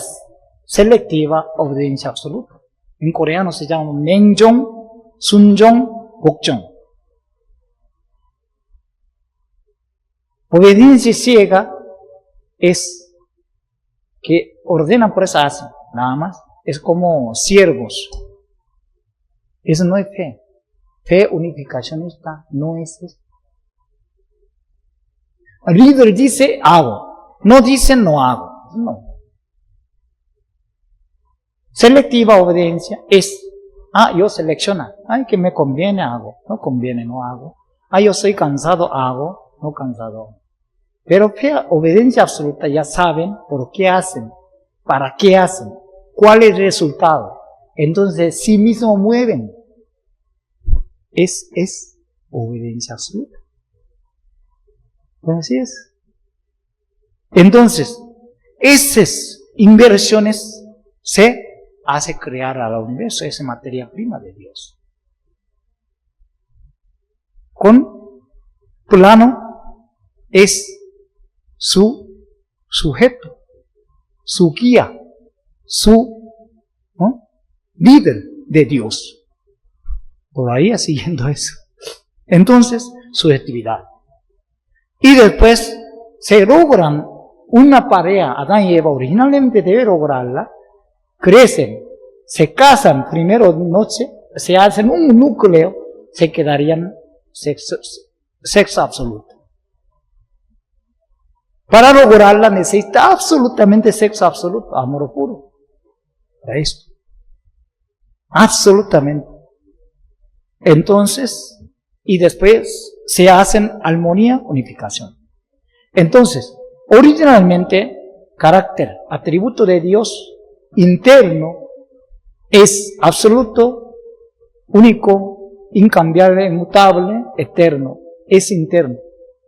Speaker 1: selectiva, obediencia absoluta. En coreano se llama Menjong, Sunjong, Bokjong. Obediencia ciega es que ordenan por esa hacen, nada más. Es como siervos. Eso no es fe. Fe unificacionista no es eso. El líder dice hago, no dice no hago. No. Selectiva obediencia es, yo selecciono, que me conviene hago, no conviene no hago. Yo soy cansado hago, no cansado. Pero fe, obediencia absoluta, ya saben por qué hacen, para qué hacen, cuál es el resultado. Entonces, sí mismo mueven. Es obediencia absoluta. Así es. Entonces, esas inversiones se hace crear al universo, esa materia prima de Dios. Con plano es su sujeto, su guía, su líder de Dios. Todavía siguiendo eso. Entonces, subjetividad. Y después se logran una pareja, Adán y Eva originalmente debe lograrla, crecen, se casan primero noche, se hacen un núcleo, se quedarían sexo absoluto. Para lograrla necesita absolutamente sexo absoluto, amor puro. Para esto. Absolutamente. Entonces, y después se hacen armonía, unificación. Entonces, originalmente, carácter, atributo de Dios interno es absoluto, único, incambiable, inmutable, eterno. Es interno.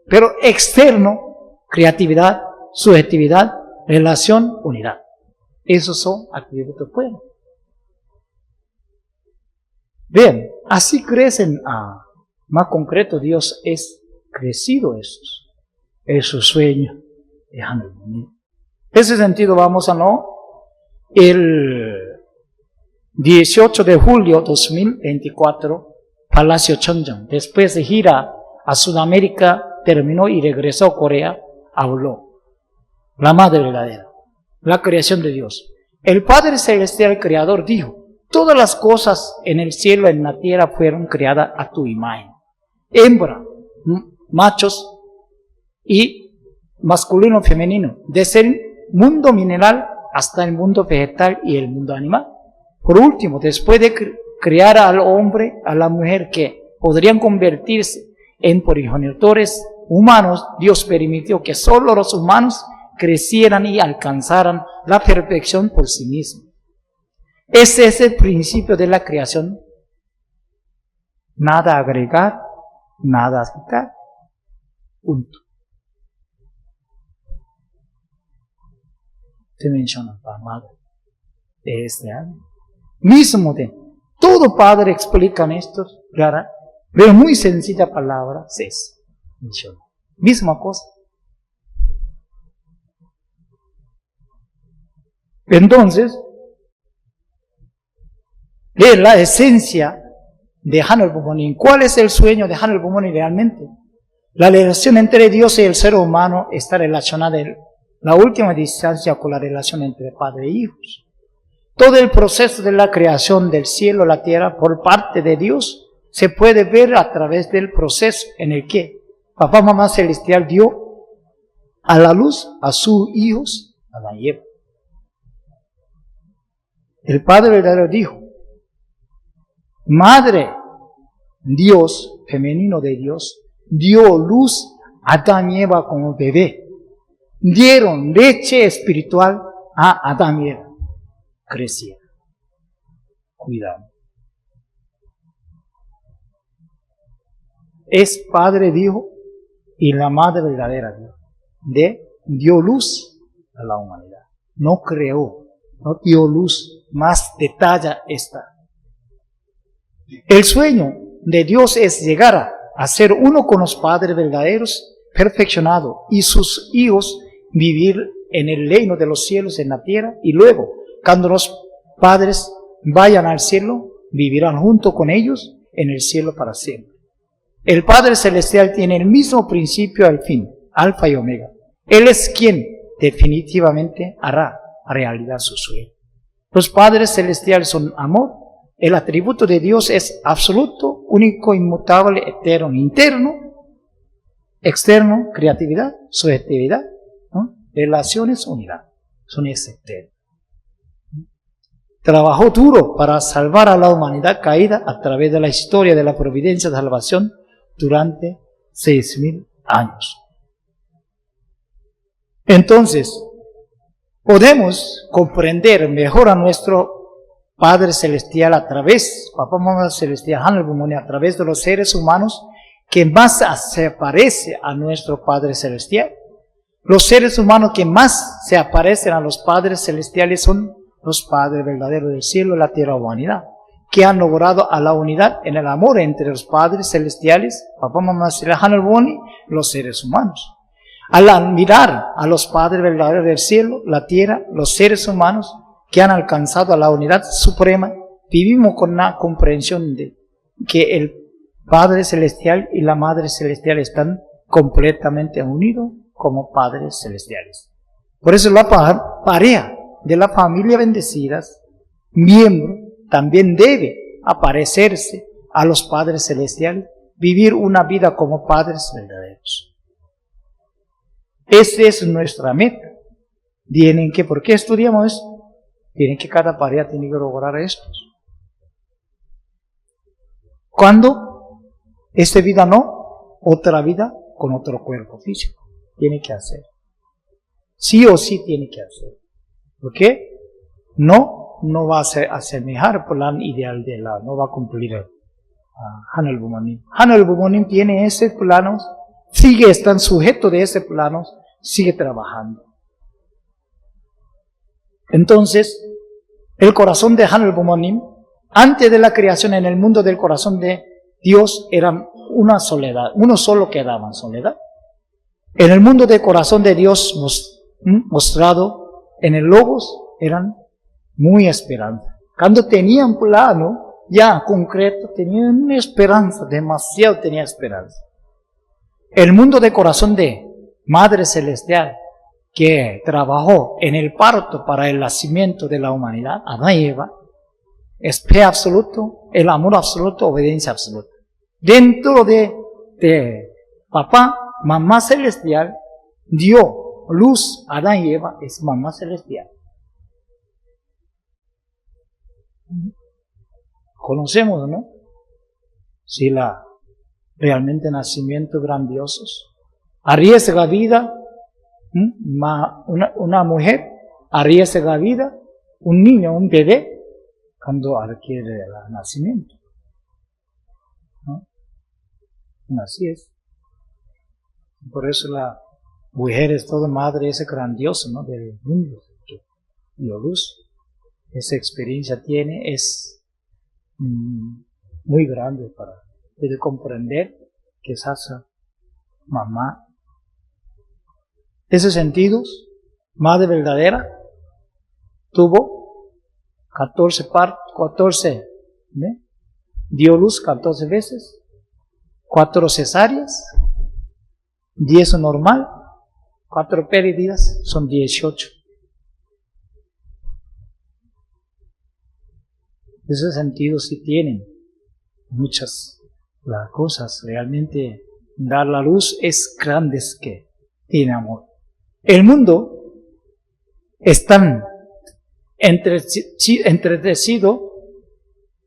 Speaker 1: Pero externo, creatividad, subjetividad, relación, unidad. Esos son atributos buenos. Bien, así crecen más concreto, Dios es crecido esos sueños. En ese sentido vamos a el 18 de julio 2024, Palacio Chonjang, después de gira a Sudamérica, terminó y regresó a Corea, habló. La Madre verdadera, la creación de Dios. El Padre Celestial, el Creador, dijo, todas las cosas en el cielo y en la tierra fueron creadas a tu imagen. Hembra, machos y masculino, femenino, desde el mundo mineral hasta el mundo vegetal y el mundo animal. Por último, después de crear al hombre, a la mujer que podrían convertirse en progenitores humanos, Dios permitió que solo los humanos crecieran y alcanzaran la perfección por sí mismos. Ese es el principio de la creación. Nada agregar, nada quitar. Punto. Se menciona la madre de este año. Mismo de Todo padre explica esto, clara, pero muy sencilla palabra, es misma cosa. Entonces, es la esencia de Hanul Bumonim. ¿Cuál es el sueño de Hanul Bumonim realmente? La relación entre Dios y el ser humano está relacionada en la última distancia con la relación entre padre e hijos. Todo el proceso de la creación del cielo, la tierra, por parte de Dios, se puede ver a través del proceso en el que Papá, Mamá Celestial dio a la luz a sus hijos, Adán y Eva. El Padre verdadero dijo, Madre, Dios, femenino de Dios, dio luz a Adán y Eva como bebé. Dieron leche espiritual a Adán y Eva. Crecía. Cuidado. Es Padre Dios y la Madre verdadera Dios. Dio luz a la humanidad. No creó, no dio luz. Más detalla esta. El sueño de Dios es llegar a ser uno con los padres verdaderos, perfeccionado, y sus hijos vivir en el reino de los cielos en la tierra, y luego, cuando los padres vayan al cielo, vivirán junto con ellos en el cielo para siempre. El Padre Celestial tiene el mismo principio al fin, alfa y omega. Él es quien definitivamente hará realidad su sueño. Los padres celestiales son amor. El atributo de Dios es absoluto, único, inmutable, eterno, interno, externo, creatividad, subjetividad, ¿no? Relaciones, unidad. Son ese eterno. Trabajó duro para salvar a la humanidad caída a través de la historia de la providencia de salvación durante 6,000 años. Entonces, podemos comprender mejor a nuestro Padre Celestial a través, Papá, Mamá Celestial, Hanul Bumonim, a través de los seres humanos que más se parece a nuestro Padre Celestial. Los seres humanos que más se aparecen a los Padres Celestiales son los Padres verdaderos del cielo y la tierra humanidad, que han logrado a la unidad en el amor entre los Padres Celestiales, Papá, Mamá Celestial, Hanul Bumonim, los seres humanos. Al mirar a los Padres verdaderos del cielo, la tierra, los seres humanos que han alcanzado a la unidad suprema, vivimos con la comprensión de que el Padre Celestial y la Madre Celestial están completamente unidos como Padres Celestiales. Por eso la pareja de la familia bendecida, miembro, también debe aparecerse a los Padres Celestiales, vivir una vida como Padres verdaderos. Esa es nuestra meta. Tienen que, ¿por qué estudiamos esto? Tienen que cada pareja tiene que lograr esto. ¿Cuándo? Esta vida no, otra vida con otro cuerpo físico. Tiene que hacer. Sí o sí tiene que hacer. ¿Por qué? No va a asemejar el plan ideal de la, no va a cumplir Hanul Bumonim. Hanul Bumonim tiene ese plano, sigue estando sujeto de ese plano, sigue trabajando. Entonces, el corazón de Hanul Bumonim, antes de la creación en el mundo del corazón de Dios, era una soledad, uno solo quedaba en soledad. En el mundo del corazón de Dios mostrado en el Logos, eran muy esperanza. Cuando tenían plano ya concreto, tenían una esperanza, demasiado tenía esperanza. El mundo del corazón de Madre Celestial, que trabajó en el parto para el nacimiento de la humanidad, Adán y Eva, es fe absoluto, el amor absoluto, obediencia absoluta. Dentro de Papá, Mamá Celestial, dio luz a Adán y Eva, es Mamá Celestial. Conocemos, ¿no? Si la realmente nacimientos grandiosos. Arriesga vida, una mujer arriesga vida, un niño, un bebé, cuando adquiere el nacimiento. ¿No? Así es. Por eso la mujer es toda madre, es grandiosa, ¿no? Del mundo, que dio luz. Esa experiencia tiene, es muy grande para poder comprender que es esa mamá. Esos sentidos, madre verdadera, tuvo 14 dio luz 14 veces, 4 cesáreas, 10 normal, 4 pérdidas, son 18. Esos sentidos sí tienen muchas las cosas. Realmente dar la luz es grande, es que tiene amor. El mundo es tan entretecido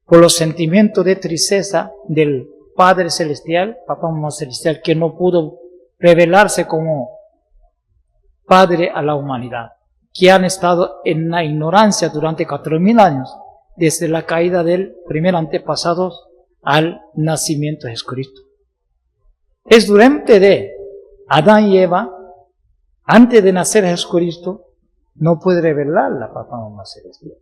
Speaker 1: por los sentimientos de tristeza del Padre Celestial, Papá Mamá Celestial, que no pudo revelarse como Padre a la humanidad, que han estado en la ignorancia durante 4.000 años, desde la caída del primer antepasado al nacimiento de Jesucristo. Es durante de Adán y Eva, antes de nacer Jesucristo, no puede revelar la Papá Mamá Celestial.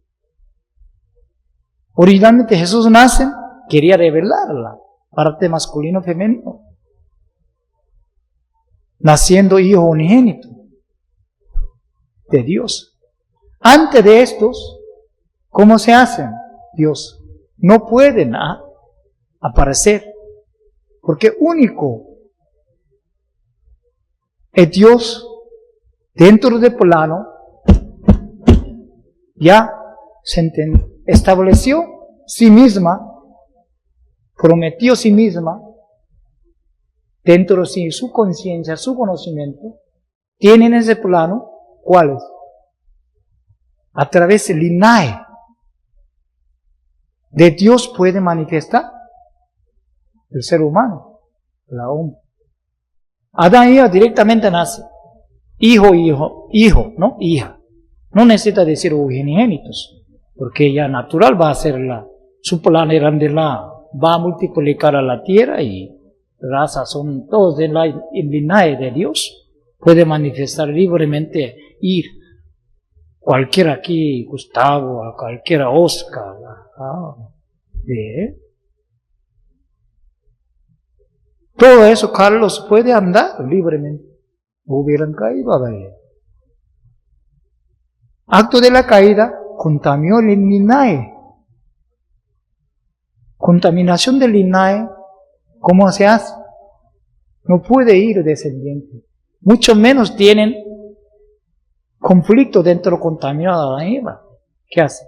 Speaker 1: Originalmente Jesús nace, quería revelar la parte masculino femenino, naciendo hijo unigénito de Dios. Antes de estos, ¿cómo se hacen? Dios no pueden aparecer, porque único es Dios dentro del plano. Ya se estableció sí misma, prometió sí misma, dentro de sí, su conciencia, su conocimiento, tienen ese plano, ¿cuáles? A través del linaje de Dios puede manifestar el ser humano, la hombre. Adán y Eva directamente nace, hijo, ¿no? Hija. No necesita decir unigénitos, porque ella natural va a ser su plan grande va a multiplicar a la tierra y razas son todos del linaje de Dios. Puede manifestar libremente, ir cualquiera aquí, Gustavo, a cualquiera Oscar, todo eso Carlos puede andar libremente. Hubieran caído a ver. Acto de la caída, contaminó el linaje. Contaminación del linaje, ¿cómo se hace? No puede ir descendiente. Mucho menos tienen conflicto dentro contaminado de Eva. ¿Qué hace?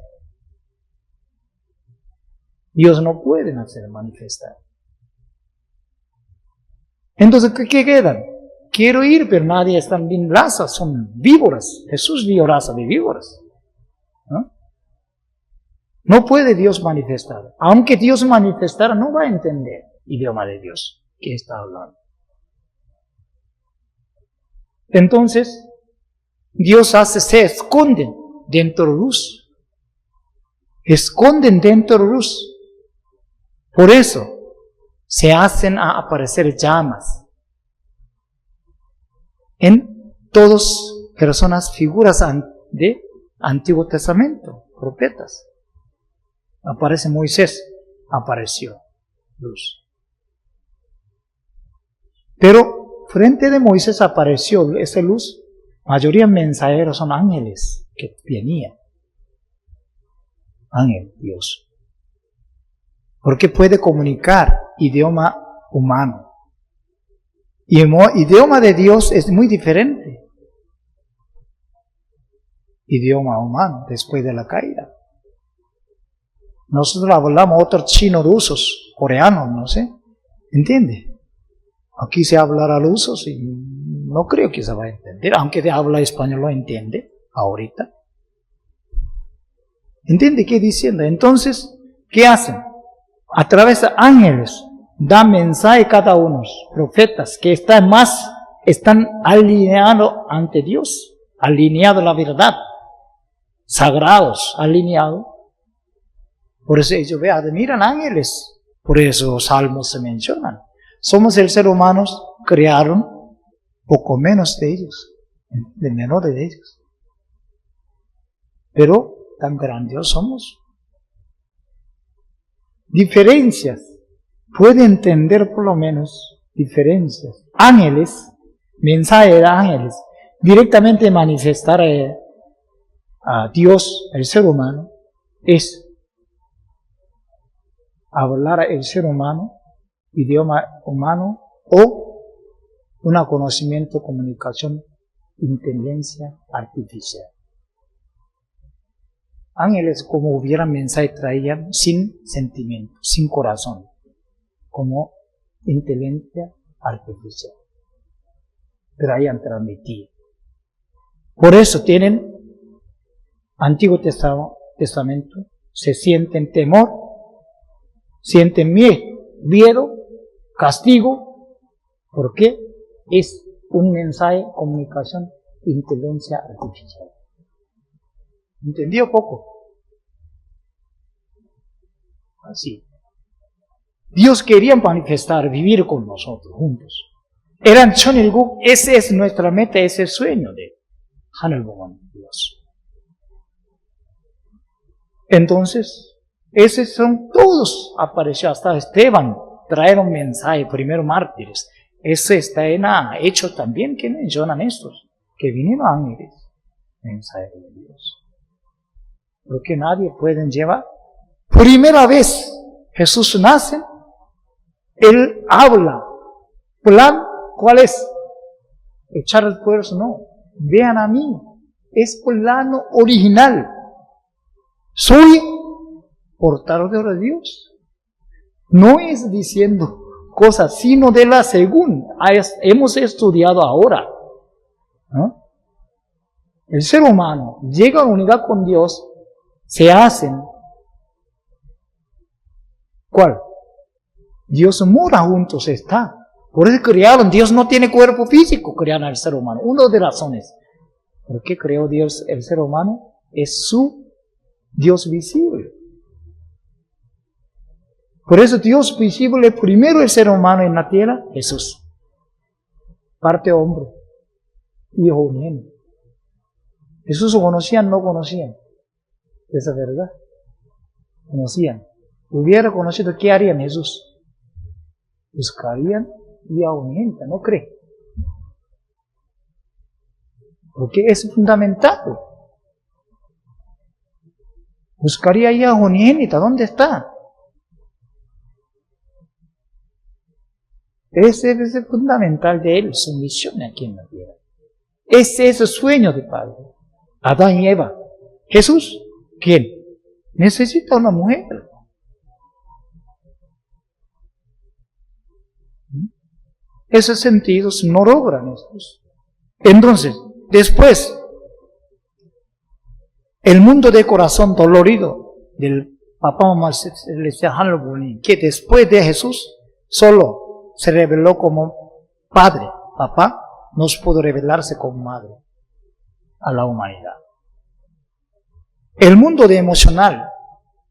Speaker 1: Dios no puede hacer manifestar. Entonces, ¿qué quedan? Quiero ir, pero nadie están bien razas, son víboras. Jesús vio raza de víboras. No puede Dios manifestar. Aunque Dios manifestara, no va a entender el idioma de Dios que está hablando. Entonces, Dios se esconden dentro de luz. Esconden dentro de luz. Por eso, se hacen a aparecer llamas. En todas personas, figuras de Antiguo Testamento, profetas. Aparece Moisés, apareció luz. Pero frente de Moisés apareció esa luz, mayoría mensajeros son ángeles que venían. Ángel, Dios. Porque puede comunicar idioma humano. Y el idioma de Dios es muy diferente. Idioma humano después de la caída. Nosotros hablamos otros chinos, rusos, coreanos, no sé. ¿Entiende? Aquí se hablará rusos y no creo que se va a entender. Aunque se habla español, lo entiende ahorita. ¿Entiende qué diciendo? Entonces, ¿qué hacen? A través de ángeles da mensaje cada uno, profetas que están alineados ante Dios, alineados a la verdad, sagrados, alineados. Por eso ellos admiran ángeles, por eso salmos se mencionan. Somos el ser humano, crearon poco menos de ellos, de menor de ellos. Pero tan grandiosos somos. diferencias. Puede entender por lo menos diferencias. Ángeles, mensaje de ángeles, directamente manifestar a Dios, el ser humano, es hablar al ser humano, idioma humano, o un conocimiento, comunicación, inteligencia artificial. Ángeles, como hubieran mensaje, traían sin sentimiento, sin corazón, como inteligencia artificial. Traían transmitir. Por eso tienen Antiguo Testamento, se sienten temor, sienten miedo, castigo. ¿Por qué? Es un mensaje, comunicación, inteligencia artificial. ¿Entendió poco? Así. Dios quería manifestar, vivir con nosotros juntos. Eran Chonilguk, esa es nuestra meta, ese es el sueño de Hanelbomon, Dios. Entonces, esos son todos, apareció hasta Esteban, trajeron mensaje, primero mártires. Ese está hecho también que mencionan estos, que vinieron ángeles, mensaje de Dios. Porque nadie puede llevar. Primera vez Jesús nace, Él habla. Plan, ¿cuál es? Echar el esfuerzo, no. Vean a mí, es plano original. Soy portador de Dios. No es diciendo cosas, sino de la según hemos estudiado ahora. ¿No? El ser humano llega a unidad con Dios, se hacen. ¿Cuál? Dios mora juntos, está. Por eso crearon, Dios no tiene cuerpo físico, crearon al ser humano. Una de las razones. ¿Por qué creó Dios el ser humano? Es su Dios visible. Por eso Dios visible, primero el ser humano en la tierra, Jesús. Parte hombre, hijo unigénito. Jesús conocían, no conocían. Esa es verdad. Conocían. Hubiera conocido, ¿qué harían Jesús? Buscarían hijo unigénito, ¿no cree? Porque es fundamental. Buscaría hijo unigénito, ¿dónde está? Ese es el fundamental de él, su misión aquí en la tierra. Ese es el sueño de Padre. Adán y Eva. Jesús, ¿quién? Necesita una mujer. Esos sentidos no logran estos. Entonces, después, el mundo de corazón dolorido del Papá Mamá Celestial, que después de Jesús solo se reveló como Padre, Papá, no pudo revelarse como Madre a la humanidad. El mundo de emocional,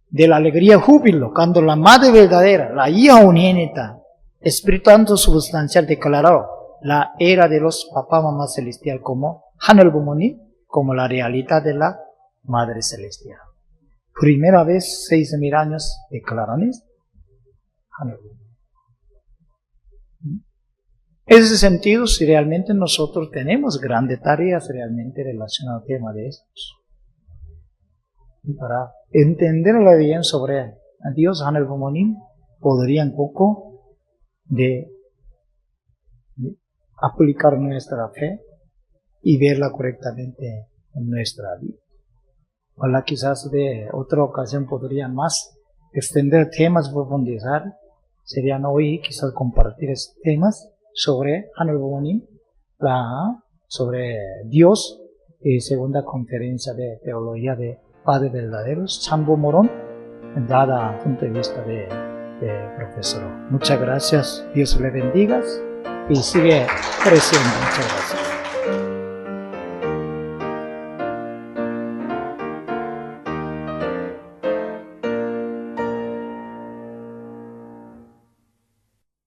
Speaker 1: de la alegría, júbilo, cuando la Madre verdadera, la hija unigénita, Espíritu Santo substancial declaró la era de los Papá Mamá Celestial como Hanelbomoni, como la realidad de la Madre Celestial. Primera vez, 6.000 años, declaran esto. En ese sentido, si realmente nosotros tenemos grandes tareas realmente relacionadas al tema de estos. Y para entenderlo bien sobre Dios, Hanelbomoni, podría un poco de aplicar nuestra fe y verla correctamente en nuestra vida. Ojalá quizás de otra ocasión podrían más extender temas, profundizar. Serían hoy quizás compartir estos temas sobre Hanelbomoni, sobre Dios, y segunda conferencia de teología de Padre Verdaderos, Chambo Morón, dada punto de vista de profesor. Muchas gracias, Dios le bendiga y sigue creciendo. Muchas gracias.